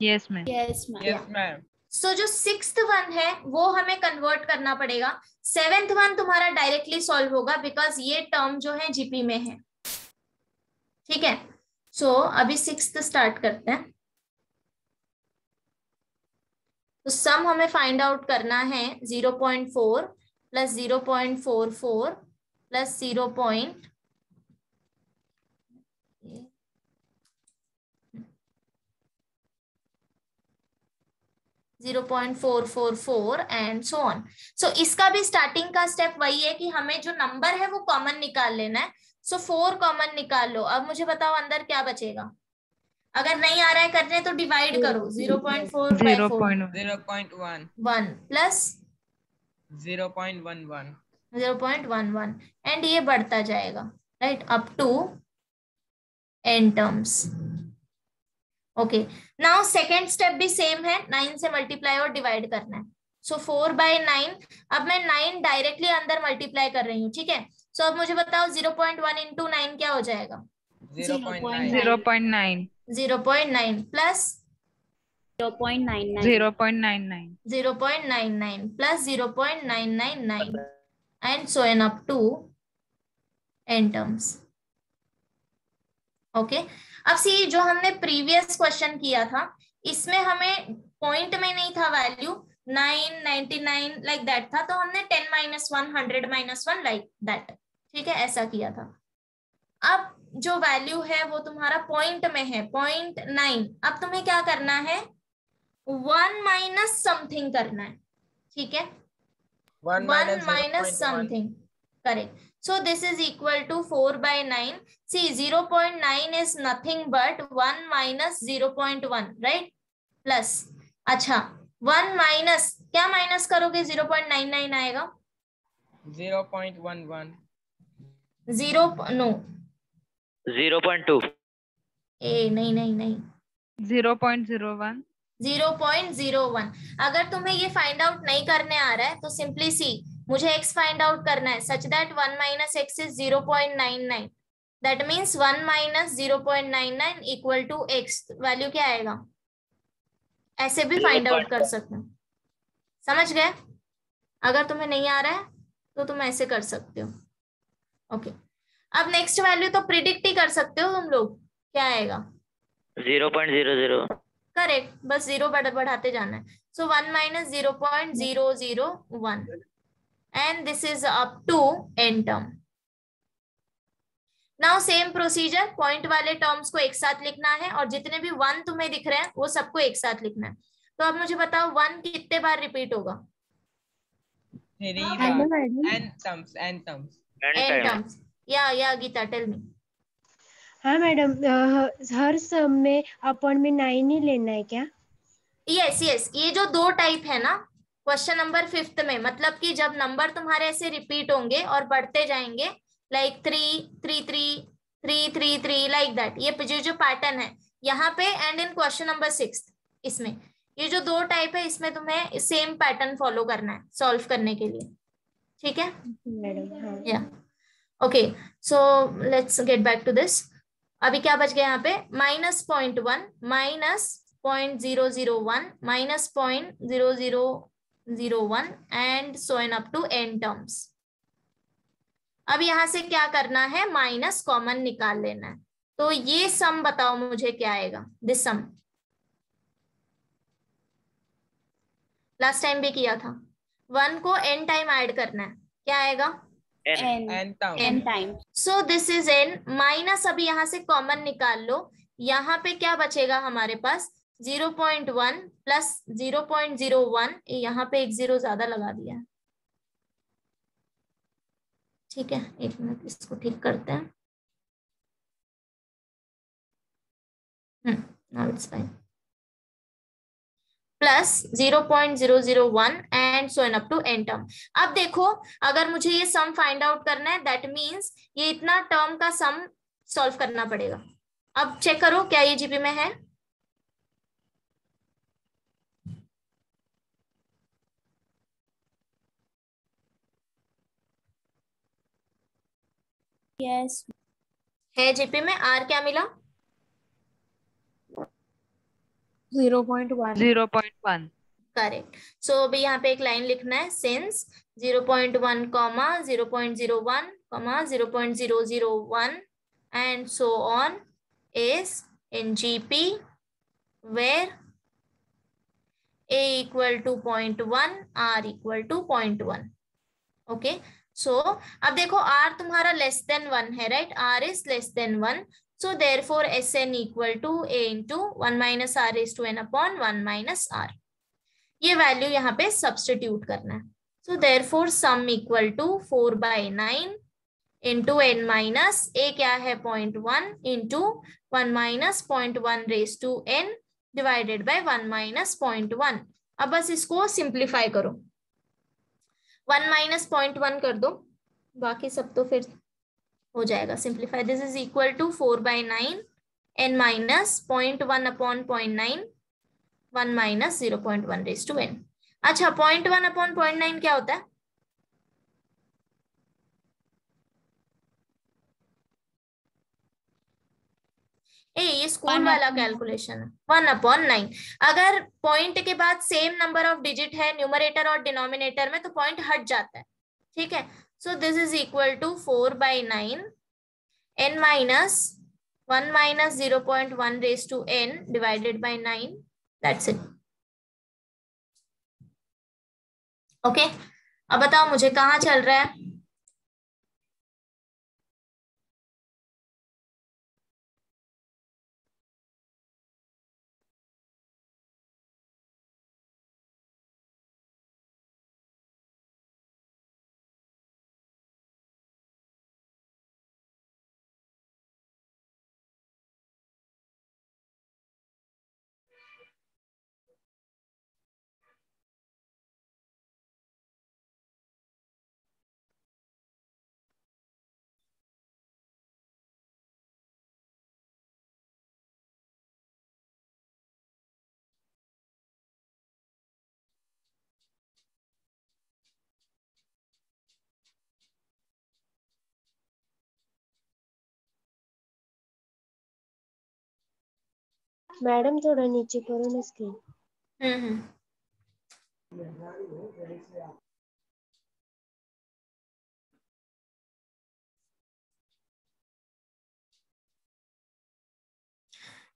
Yes ma'am. Yes ma'am. Yes ma'am. So जो 6th वन है वो हमें कन्वर्ट करना पड़ेगा, 7th वन तुम्हारा डायरेक्टली सॉल्व होगा बिकॉज ये टर्म जो है जीपी में है। ठीक है, सो अभी 6th स्टार्ट करते हैं। तो सम हमें फाइंड आउट करना है 0.4 plus 0.44 plus 0.444 and so on. So इसका भी स्टार्टिंग का स्टेप वही है कि हमें जो नंबर है वो कॉमन निकाल लेना है। सो 4 कॉमन निकाल लो। अब मुझे बताओ अंदर क्या बचेगा? अगर नहीं आ रहा है करने तो डिवाइड करो, 0.4 by 4, 0.1 1 प्लस 0.11 0.11 एंड ये बढ़ता जाएगा, right, up to n terms. Okay, now second step भी सेम है, 9 से मल्टीप्लाई और डिवाइड करना है। सो 4/9, अब मैं 9 डायरेक्टली अंदर मल्टीप्लाई कर रही हूँ, ठीक है। सो अब मुझे बताओ 0.1 into 9 क्या हो जाएगा? 0.9 0.9 0.9 plus 0.99 0.99 0.99 plus 0.999 and so on up to n terms। Okay, अब सी जो हमने प्रीवियस क्वेश्चन किया था इसमें हमें पॉइंट में नहीं था वैल्यू, 9, 99 लाइक दैट था, तो हमने 10 - 1, 100 - 1 लाइक दैट, ठीक है, ऐसा किया था। अब जो वैल्यू है वो तुम्हारा पॉइंट में है, 0.9। अब तुम्हें क्या करना है? 1 माइनस समथिंग करना है, ठीक है, 1 minus something, correct. So this is equal to 4/9. See, 0.9 is nothing but 1 minus 0.1, right? Plus, अच्छा, 1 माइनस, क्या माइनस करोगे? 0.99 आएगा, 0.11 0 नो 0.2 नहीं नहीं नहीं 0.01 0.01। अगर तुम्हें ये फाइंड आउट नहीं करने आ रहा है तो सिंपली सी, मुझे x फाइंड आउट करना है, such that 1 minus x is 0.99, that means 1 minus 0.99 equal to x। Value क्या आएगा? ऐसे भी फाइंड आउट कर सकते हो, समझ गए? अगर तुम्हें नहीं आ रहा है तो तुम ऐसे कर सकते हो। ओके, अब नेक्स्ट वैल्यू तो प्रिडिक्ट ही कर सकते हो तुम लोग, क्या आएगा? 0.00 करेक्ट, बस 0 बढ़ाते जाना है। सो 1 minus 0.001 and this is up to n term। Now same procedure, point वाले टर्म्स को एक साथ लिखना है और जितने भी 1 तुम्हें दिख रहे हैं वो सबको एक साथ लिखना है। तो अब मुझे बताओ 1 कितने बार रिपीट होगा? 3 बार, n terms। या गीता टेल मी। हाँ मैडम, हर सम में अपॉन में 9 ही लेना है क्या? यस यस, ये जो 2 टाइप है ना क्वेश्चन नंबर 5th में, मतलब कि जब नंबर तुम्हारे ऐसे रिपीट होंगे और बढ़ते जाएंगे, लाइक 3 3 3 3 3 3 लाइक दैट, ये जो पैटर्न है यहाँ पे, एंड इन क्वेश्चन नंबर 6 इसमें, ये जो 2 टाइप है इसमें तुम्हें सेम पैटर्न फॉलो करना है सॉल्व करने के लिए, ठीक है मैडम। या okay. So let's get back to this. अभी क्या बच गया यहाँ पे? -0.1 minus 0.001 minus 0.0001 and so on up to n terms. अब यहां से क्या करना है? माइनस कॉमन निकाल लेना है। तो ये सम बताओ मुझे क्या आएगा? दिस सम लास्ट टाइम भी किया था, 1 को n टाइम ऐड करना है, क्या आएगा? n time. So this is n minus, अभी यहां से कॉमन निकाल लो, यहाँ पे क्या बचेगा हमारे पास? 0.1 प्लस 0.01, यहाँ पे एक 0 ज्यादा लगा दिया है, ठीक है, एक मिनट इसको ठीक करते हैं। Now it's fine. Plus 0.001 and so N up to n term. अब देखो, अगर मुझे ये सम फाइंड आउट करना है, दैट मीन्स ये इतना टर्म का सम सॉल्व करना पड़ेगा। अब चेक करो क्या ये जीपी में है। यस है जीपी में। आर क्या मिला? 0.1 0.1 करेक्ट। सो अभी यहाँ पे एक लाइन लिखना है, since 0.1 comma 0.01 comma 0.001 and so on is in GP where a equal to 0.1 r equal to 0.1। Okay, so अब देखो r तुम्हारा लेस देन 1 है, right? r is less than 1, so therefore sn equal to a into 1 minus r raised to n upon 1 minus r। ये value यहाँ पे substitute करना है। So therefore sum equal to 4/9 into n minus a क्या है 0.1 into 1 minus 0.1 raise to n divided by 1 minus 0.1। अब बस इसको सिंप्लीफाई करो, 1 माइनस 0.1 कर दो, बाकी सब तो फिर हो जाएगा simplify. This is equal to 4/9 n minus 0.1 upon 0.9 1 minus 0.1 raise to n। अच्छा, 0.1 अपॉन 0.9 क्या होता है? ये स्कूल वाला कैलकुलेशन है, 1/9। अगर पॉइंट के बाद सेम नंबर ऑफ डिजिट है न्यूमरेटर और डिनोमिनेटर में तो पॉइंट हट जाता है, ठीक है? So this is equal to 4/9 n minus 1 minus 0.1 raise to n divided by 9। That's it. Okay, अब बताओ मुझे कहाँ चल रहा है? मैडम थोड़ा नीचे करो ना स्क्रीन। हम्म।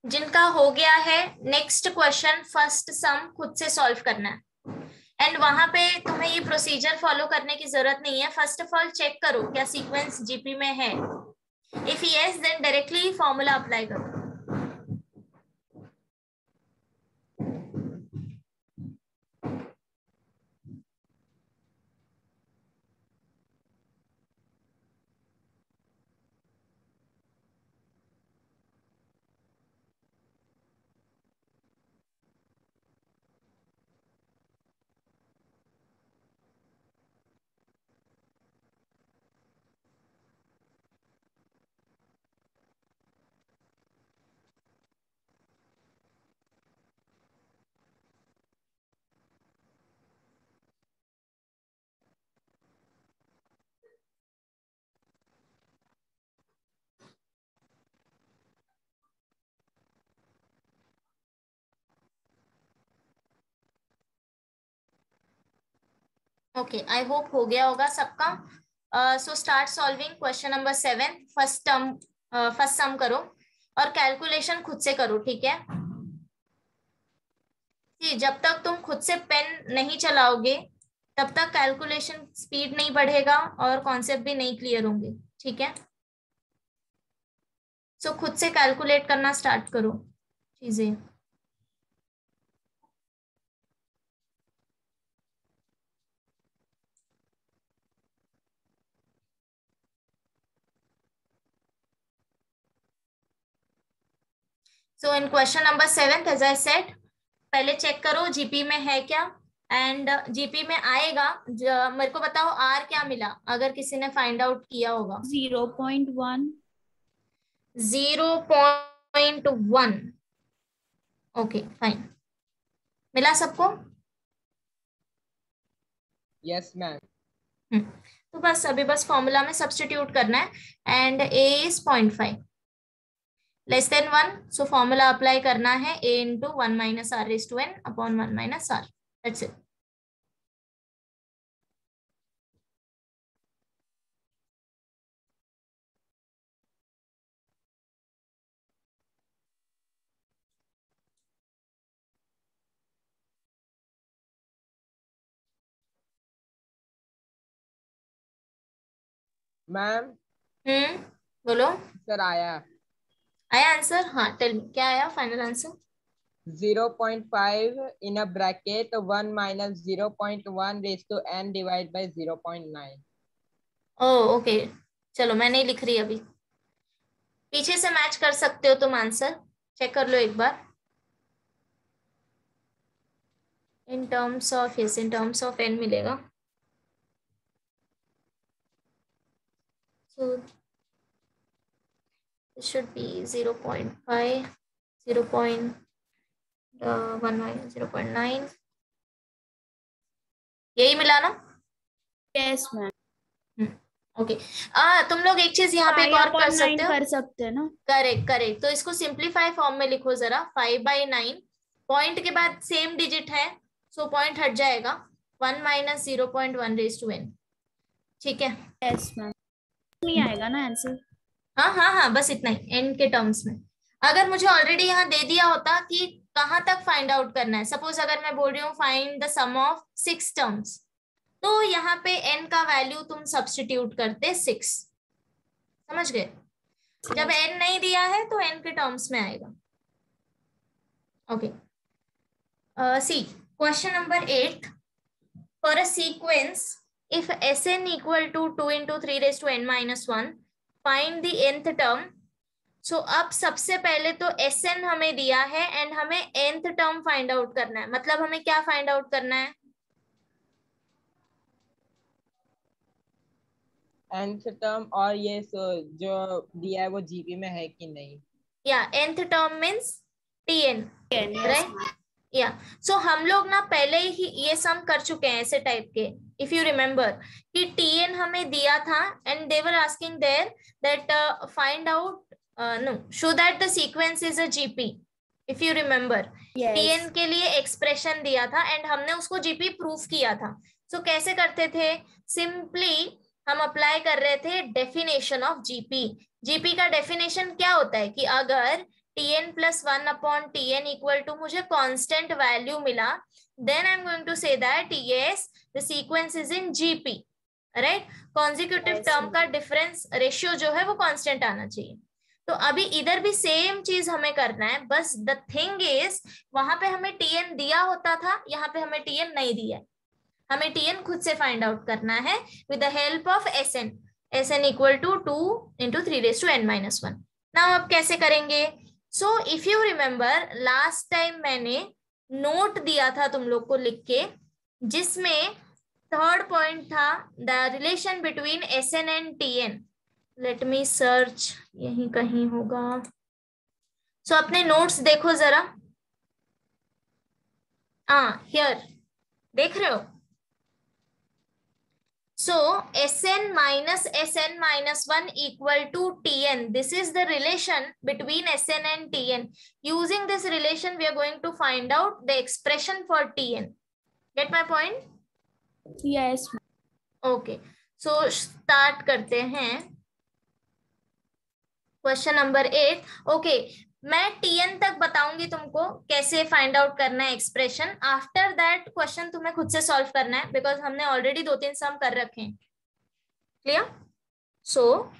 जिनका हो गया है, नेक्स्ट क्वेश्चन फर्स्ट सम खुद से सॉल्व करना है। एंड वहां पे तुम्हें ये प्रोसीजर फॉलो करने की जरूरत नहीं है। फर्स्ट ऑफ ऑल चेक करो क्या सीक्वेंस जीपी में है। If yes then directly formula apply करो। ओके, आई होप हो गया होगा सबका। So start solving question number 7। First sum करो और कैलकुलेशन खुद से करो, ठीक है? जब तक तुम खुद से पेन नहीं चलाओगे तब तक कैलकुलेशन स्पीड नहीं बढ़ेगा और कॉन्सेप्ट भी नहीं क्लियर होंगे, ठीक है? सो खुद से कैलकुलेट करना स्टार्ट करो चीजें। So in question number 7, as I said, पहले चेक करो जीपी में है क्या, एंड जीपी में आएगा। मेरे को बताओ आर क्या मिला, अगर किसी ने फाइंड आउट किया होगा। 0.1। 0.1। ओके फाइन, मिला सबको? Yes ma'am. तो बस अभी बस फॉर्मूला में सब्स्टिट्यूट करना है, and a is 0.5 less than 1, so formula apply करना है a into 1 minus r raise to n upon 1 minus r, that's it. Ma'am बोलो। सर आया आया आंसर? हाँ टेल मी, क्या आया final answer? 0.5 in a bracket 1 minus 0.1 raised to n divided by 0.9। Okay, चलो मैं नहीं लिख रही अभी, पीछे से मैच कर सकते हो तुम आंसर, चेक कर लो एक बार। In terms of, yes in terms of n मिलेगा। So it should be 0.5, 0.1 minus 0.9, यही मिला ना? Yes ma'am. ओके तुम लोग एक चीज यहाँ पे एक और कर सकते हो, कर सकते हैं ना। करेक्ट करेक्ट, तो इसको सिंप्लीफाई फॉर्म में लिखो जरा। 5/9 पॉइंट के बाद सेम डिजिट है, सो पॉइंट हट जाएगा, 1 माइनस 0.1 रेज टू n, ठीक है? यस मैम, नहीं आएगा ना आंसर? हाँ हाँ हाँ, बस इतना ही n के टर्म्स में। अगर मुझे ऑलरेडी यहाँ दे दिया होता कि कहाँ तक फाइंड आउट करना है, सपोज अगर मैं बोल रही हूँ find the sum of 6 terms, तो यहाँ पे n का वैल्यू तुम सब्स्टिट्यूट करते 6, समझ गए? जब n नहीं दिया है तो n के टर्म्स में आएगा। Okay see question number 8, for a sequence if Sn equal to 2 into 3 raised to n minus 1 find the nth term. So अब सबसे पहले तो Sn हमें दिया है एंड हमें nth टर्म फाइंड आउट करना है, मतलब हमें क्या फाइंड आउट करना है? nth टर्म, और ये जो दिया है वो जीपी में है कि नहीं। या nth term means Tn, yes, right? या सो हम लोग ना पहले ही ये सम कर चुके हैं ऐसे टाइप के, इफ यू रिमेम्बर कि Tn हमें दिया था and they were asking there that find out no show that the sequence is a GP, if you remember Tn के लिए एक्सप्रेशन दिया था एंड हमने उसको जीपी प्रूफ किया था। सो कैसे करते थे? सिंपली हम अप्लाई कर रहे थे डेफिनेशन ऑफ जीपी। जीपी का डेफिनेशन क्या होता है कि अगर Tn plus 1 upon Tn equal to मुझे constant value मिला, then I'm going to say that yes, the sequence is in GP, right? Consecutive term का difference ratio जो है वो constant आना चाहिए। तो अभी इधर भी सेम चीज हमें करना है, बस the thing is वहां पे हमें Tn दिया होता था, यहाँ पे हमें Tn नहीं दिया है, हमें Tn खुद से फाइंड आउट करना है with the help of Sn। Sn equal to 2 into 3 raised to n minus 1। Now अब कैसे करेंगे? So if you remember last time मैंने नोट दिया था तुम लोग को लिख के, जिसमें थर्ड पॉइंट था the relation between Sn and Tn। Let me search, यहीं कहीं होगा। सो अपने नोट्स देखो जरा, हियर देख रहे हो? So Sn minus Sn minus 1 equal to Tn. This is the relation between Sn and Tn. Using this relation, we are going to find out the expression for Tn. Get my point? Yes. Okay. So start करते हैं question number 8। Okay मैं Tn तक बताऊंगी तुमको कैसे find out करना है expression, after that question तुम्हें खुद से सॉल्व करना है, बिकॉज हमने ऑलरेडी 2-3 सम कर रखे हैं। Clear? So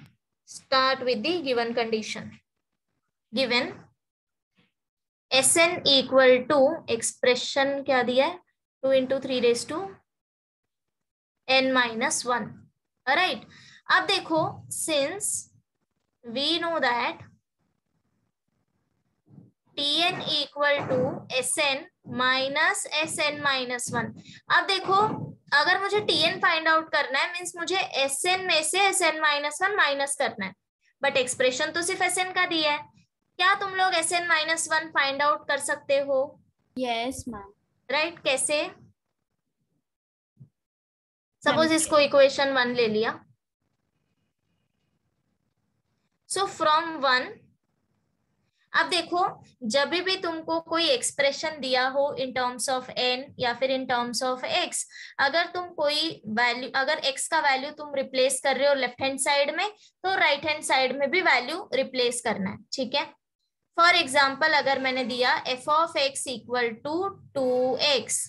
start with the given condition. Given Sn equal to, expression क्या दिया है? 2 into 3 raised to n minus 1, right? अब देखो, since we know that Tn equal to Sn minus Sn minus 1। अब देखो अगर मुझे Tn फाइंड आउट करना है मीन्स मुझे Sn में से Sn माइनस 1 माइनस करना है, बट एक्सप्रेशन तो सिर्फ Sn का दिया है। क्या तुम लोग Sn माइनस 1 फाइंड आउट कर सकते हो? Yes ma'am. राइट, कैसे? सपोज इसको इक्वेशन 1 ले लिया, सो फ्रॉम 1, अब देखो जब भी तुमको कोई एक्सप्रेशन दिया हो इन टर्म्स ऑफ n या फिर इन टर्म्स ऑफ x, अगर तुम कोई वैल्यू, अगर x का वैल्यू तुम रिप्लेस कर रहे हो लेफ्ट हैंड साइड में, तो राइट हैंड साइड में भी वैल्यू रिप्लेस करना है, ठीक है। फॉर एग्जाम्पल अगर मैंने दिया f of x equal to 2x,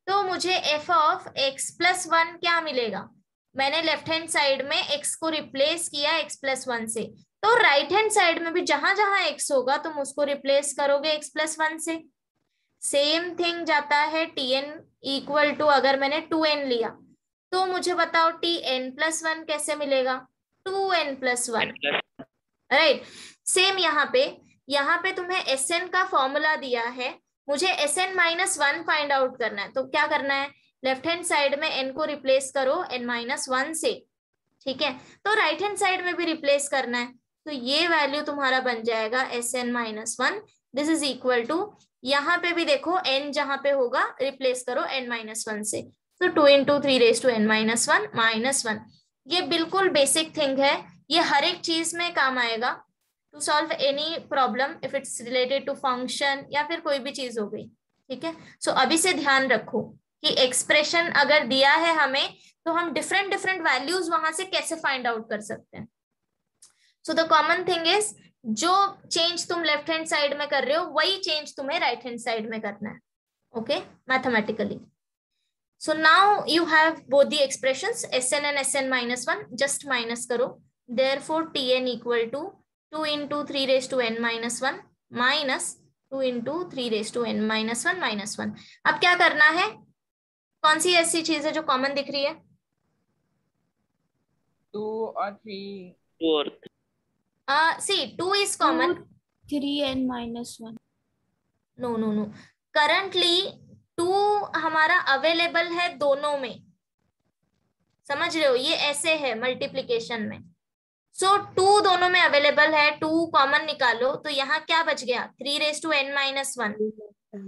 तो मुझे f ऑफ x प्लस 1 क्या मिलेगा? मैंने लेफ्ट हैंड साइड में x को रिप्लेस किया x प्लस 1 से, तो राइट हैंड साइड में भी जहां जहां x होगा तुम उसको रिप्लेस करोगे x प्लस 1 से। सेम थिंग जाता है tn इक्वल टू, अगर मैंने 2n लिया तो मुझे बताओ tn प्लस 1 कैसे मिलेगा? 2n plus 1, right. सेम यहाँ पे तुम्हें Sn का फॉर्मूला दिया है, मुझे Sn माइनस 1 फाइंड आउट करना है, तो क्या करना है? लेफ्ट हैंड साइड में n को रिप्लेस करो n माइनस 1 से, ठीक है। तो राइट हैंड साइड में भी रिप्लेस करना है, तो ये वैल्यू तुम्हारा बन जाएगा Sn minus 1। This is equal to, यहाँ पे भी देखो n जहां पे होगा रिप्लेस करो n माइनस 1 से, तो 2 into 3 raise to n minus 1 minus 1। ये बिल्कुल बेसिक थिंग है, ये हर एक चीज में काम आएगा to solve any problem if it's related to function या फिर कोई भी चीज हो गई, ठीक है। सो अभी से ध्यान रखो कि एक्सप्रेशन अगर दिया है हमें, तो हम डिफरेंट डिफरेंट वैल्यूज वहां से कैसे फाइंड आउट कर सकते हैं। So the common thing is, जो चेंज तुम लेफ्ट हैंड साइड में कर रहे हो वही चेंज तुम्हें राइट हैंड साइड में करना है, okay, mathematically. So now you have both the expressions Sn and Sn minus 1, just minus करो। Therefore Tn equal to 2 into 3 raise to n minus 1 minus 2 into 3 raise to n minus 1 minus 1। अब क्या करना है? कौन सी ऐसी चीज है जो कॉमन दिख रही है? 2 और 3। 2 और 3। See, 2 is common. 3n minus 1. No. Currently 2 हमारा अवेलेबल है दोनों में, समझ रहे हो? ये ऐसे है मल्टीप्लीकेशन में। सो 2 दोनों में अवेलेबल है, 2 कॉमन निकालो, तो यहाँ क्या बच गया? 3 रेज टू n माइनस 1,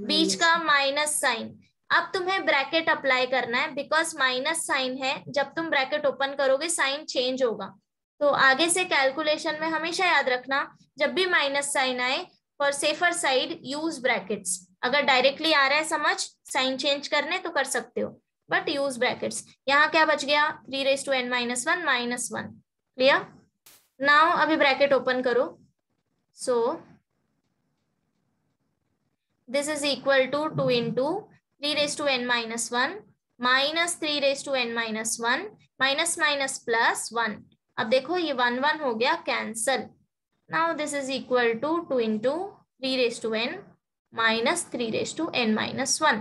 बीच का माइनस साइन। अब तुम्हें ब्रैकेट अप्लाई करना है, बिकॉज माइनस साइन है, जब तुम ब्रैकेट ओपन करोगे साइन चेंज होगा। तो आगे से कैलकुलेशन में हमेशा याद रखना, जब भी माइनस साइन आए, for safer side use brackets. अगर डायरेक्टली आ रहा है समझ साइन चेंज करने तो कर सकते हो, बट यूज ब्रैकेट्स। यहाँ क्या बच गया? 3 raise to n minus 1 minus 1। Clear? Now अभी ब्रैकेट ओपन करो। So this is equal to 2 into 3 raise to n minus 1 minus 3 raise to n minus 1 minus minus plus 1। अब देखो ये 1 1 हो गया cancel. Now this is equal to 2 into 3 raise to n minus 3 raise to n minus 1।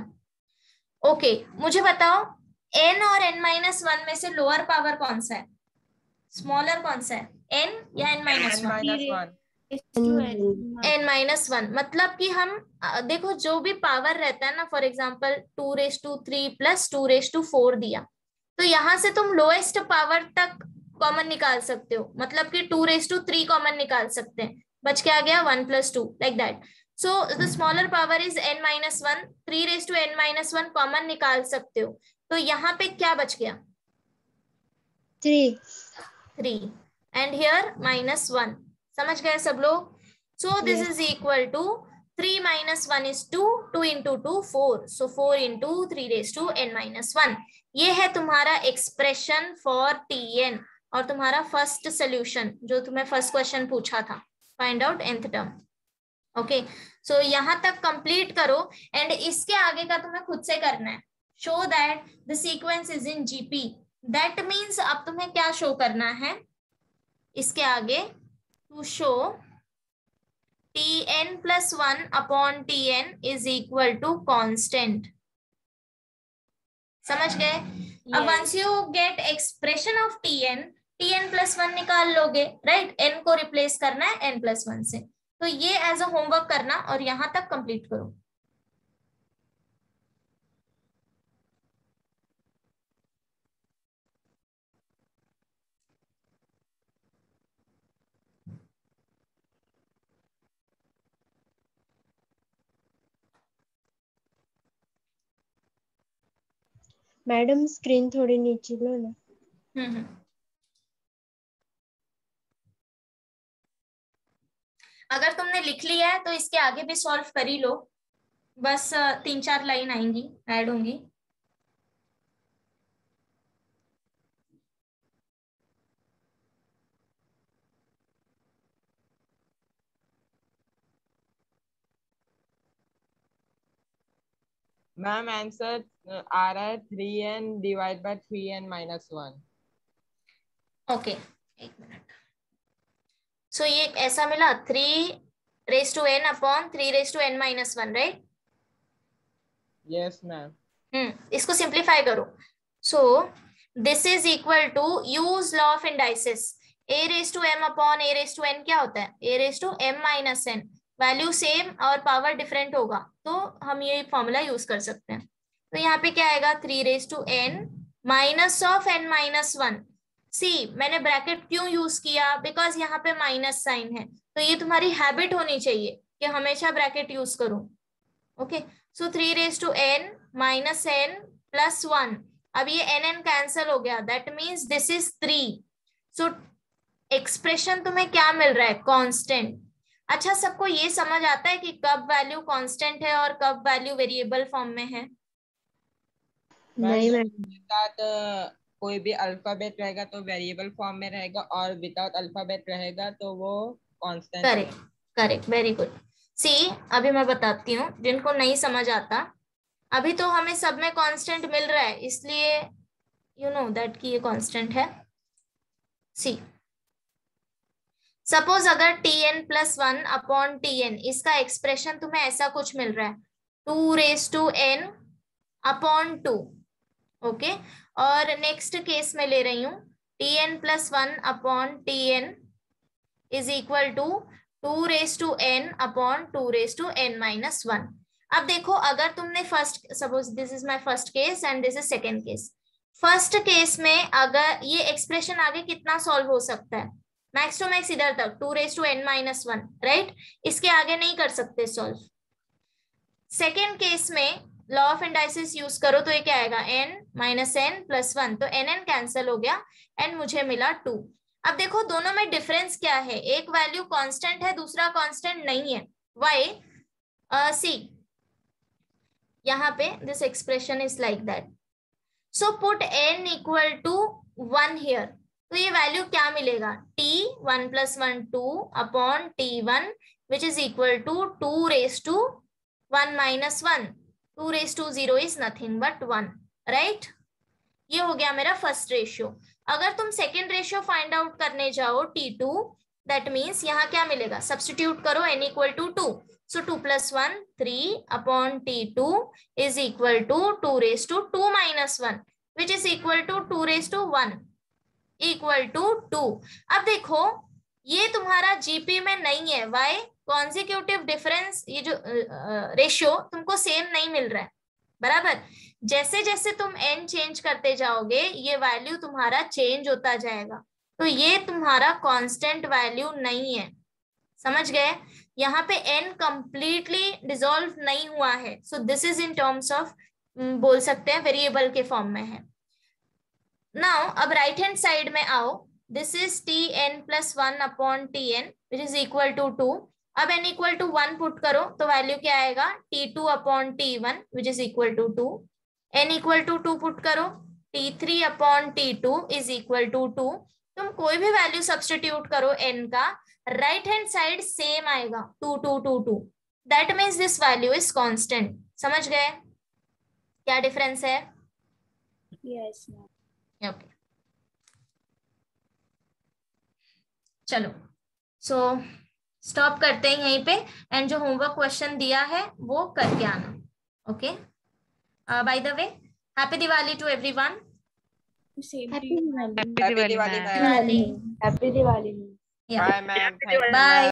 Okay, मुझे बताओ n और n minus 1 में से लोअर पावर कौन सा है? स्मॉलर कौन सा है? n या n माइनस 1? n minus 1। मतलब कि हम देखो जो भी पावर रहता है ना, for example 2 raise to 3 plus 2 raise to 4 दिया, तो यहाँ से तुम लोएस्ट पावर तक कॉमन निकाल सकते हो। मतलब कि 2 रेज टू 3 कॉमन निकाल सकते हैं, बच क्या गया? 1 plus 2, like that. So the smaller power is n minus 1। 3 raise to n minus 1 common निकाल सकते हो, तो यहाँ पे क्या बच गया? 3 एंड हियर माइनस 1। समझ गए सब लोग? So this is equal to 3 minus 1 is 2, 2 into 2 4, so 4 into 3 raised to n minus 1। ये है तुम्हारा एक्सप्रेशन फॉर Tn और तुम्हारा फर्स्ट सोल्यूशन जो तुम्हें फर्स्ट क्वेश्चन पूछा था, find out nth term. Okay, so यहाँ तक कंप्लीट करो एंड इसके आगे का तुम्हें खुद से करना है। Show that the sequence is in GP. That means अब तुम्हें क्या शो करना है इसके आगे? To show Tn plus 1 upon Tn is equal to constant। समझ गए? अब once you get expression of Tn plus 1 निकाल लोगे, राइट? n को रिप्लेस करना है n plus 1 से, तो ये एज अ होमवर्क करना और यहां तक कंप्लीट करो। मैडम स्क्रीन थोड़ी नीचे लो ना। हम्म। अगर तुमने लिख लिया है तो इसके आगे भी सॉल्व कर ही लो, बस 3-4 लाइन आएंगी, ऐड होंगी। मैम आंसर आ रहा है 3n divide by 3n minus 1। Okay, एक मिनट। सो ये ऐसा मिला 3 raised to n upon 3 raised to n minus 1, right? Yes ma'am. इसको सिंप्लीफाई करो। So this is equal to, use law of indices, a raised to m upon a raised to n क्या होता है? a raised to m minus n। Value same और power different होगा तो हम ये फॉर्मूला यूज कर सकते हैं। तो यहाँ पे क्या आएगा? 3 raised to n minus of n minus 1। सी, मैंने ब्रैकेट क्यों यूज किया? बिकॉज यहाँ पे माइनस साइन है, तो ये तुम्हारी हैबिट होनी चाहिए कि हमेशा ब्रैकेट यूज करो। Okay, so 3 raised to n minus n plus 1। अब ये n कैंसल हो गया, that means this is 3। So expression तुम्हें क्या मिल रहा है? कांस्टेंट। अच्छा, सबको ये समझ आता है कि कब वैल्यू कांस्टेंट है और कब वैल्यू वेरिएबल फॉर्म में है? नहीं मैडम। विदाउट कोई भी अल्फाबेट रहेगा तो वेरिएबल फॉर्म में रहेगा, और विदाउट अल्फाबेट रहेगा तो वो constant. Correct, correct, very good. See, अभी मैं बताती हूँ जिनको नहीं समझ आता। अभी तो हमें सब में कांस्टेंट मिल रहा है, इसलिए यू नो दैट कि ये कांस्टेंट है। सी, सपोज अगर tn प्लस 1 अपॉन tn, इसका एक्सप्रेशन तुम्हें ऐसा कुछ मिल रहा है 2 raised to n upon 2। Okay, और नेक्स्ट केस में ले रही हूँ tn plus 1 upon tn is equal to 2 raised to n upon 2 raised to n minus 1। अब देखो, अगर तुमने first, suppose this is my first case and this is second case. First case में अगर ये एक्सप्रेशन आगे कितना सॉल्व हो सकता है? मैक्स टू मैक्स इधर तक 2 raised to n minus 1, right? इसके आगे नहीं कर सकते सॉल्व। सेकेंड केस में लॉ ऑफ इंडाइसिस यूज करो तो ये क्या आएगा? n माइनस n प्लस 1, तो n कैंसिल हो गया एंड मुझे मिला 2। अब देखो दोनों में डिफरेंस क्या है? एक वैल्यू कांस्टेंट है, दूसरा कांस्टेंट नहीं है। व्हाई? सी, यहाँ पे this expression is like that. So put n equal to 1 here, तो ये वैल्यू क्या मिलेगा? t1 plus 1 2 upon t1 which is equal to 2 raised to 1 minus 1। 2 raised to 0 is nothing but 1, right? ये हो गया मेरा फर्स्ट रेशियो। अगर तुम सेकेंड रेशियो फाइंड आउट करने जाओ t2, दैट मीन्स यहाँ क्या मिलेगा? सब्स्टिट्यूट करो n equal to 2, so 2 plus 1 3 upon t2 is equal to 2 raised to 2 minus 1 which is equal to 2 raised to 1 equal to 2। अब देखो ये तुम्हारा जीपी में नहीं है। वाई? कॉन्जिक्यूटिव डिफरेंस, ये जो रेशियो तुमको सेम नहीं मिल रहा है, बराबर? जैसे जैसे तुम n चेंज करते जाओगे ये वैल्यू तुम्हारा चेंज होता जाएगा, तो ये तुम्हारा कांस्टेंट वैल्यू नहीं है। समझ गए? यहाँ पे n कंप्लीटली डिसॉल्व नहीं हुआ है, so this is in terms of, बोल सकते हैं वेरिएबल के फॉर्म में है। नाउ अब राइट हैंड साइड में आओ, this is tn plus 1 upon tn which is equal to 2। अब n इक्वल टू 1 पुट करो तो वैल्यू क्या आएगा? t2 upon t1 which is equal to 2। n equal to 2 put करो, t3 upon t2 is equal to 2। तुम कोई भी value substitute करो n का, राइट हैंड साइड सेम आएगा 2 2 2 2। That means this value is constant. समझ गए क्या डिफरेंस है? Yes ma'am. ओके, चलो सो स्टॉप करते हैं यहीं पे, एंड जो होमवर्क क्वेश्चन दिया है वो करके आना। Okay, by the way happy Diwali to everyone. Happy Diwali. Happy Diwali ma'am. Happy Diwali. Bye ma'am. Bye.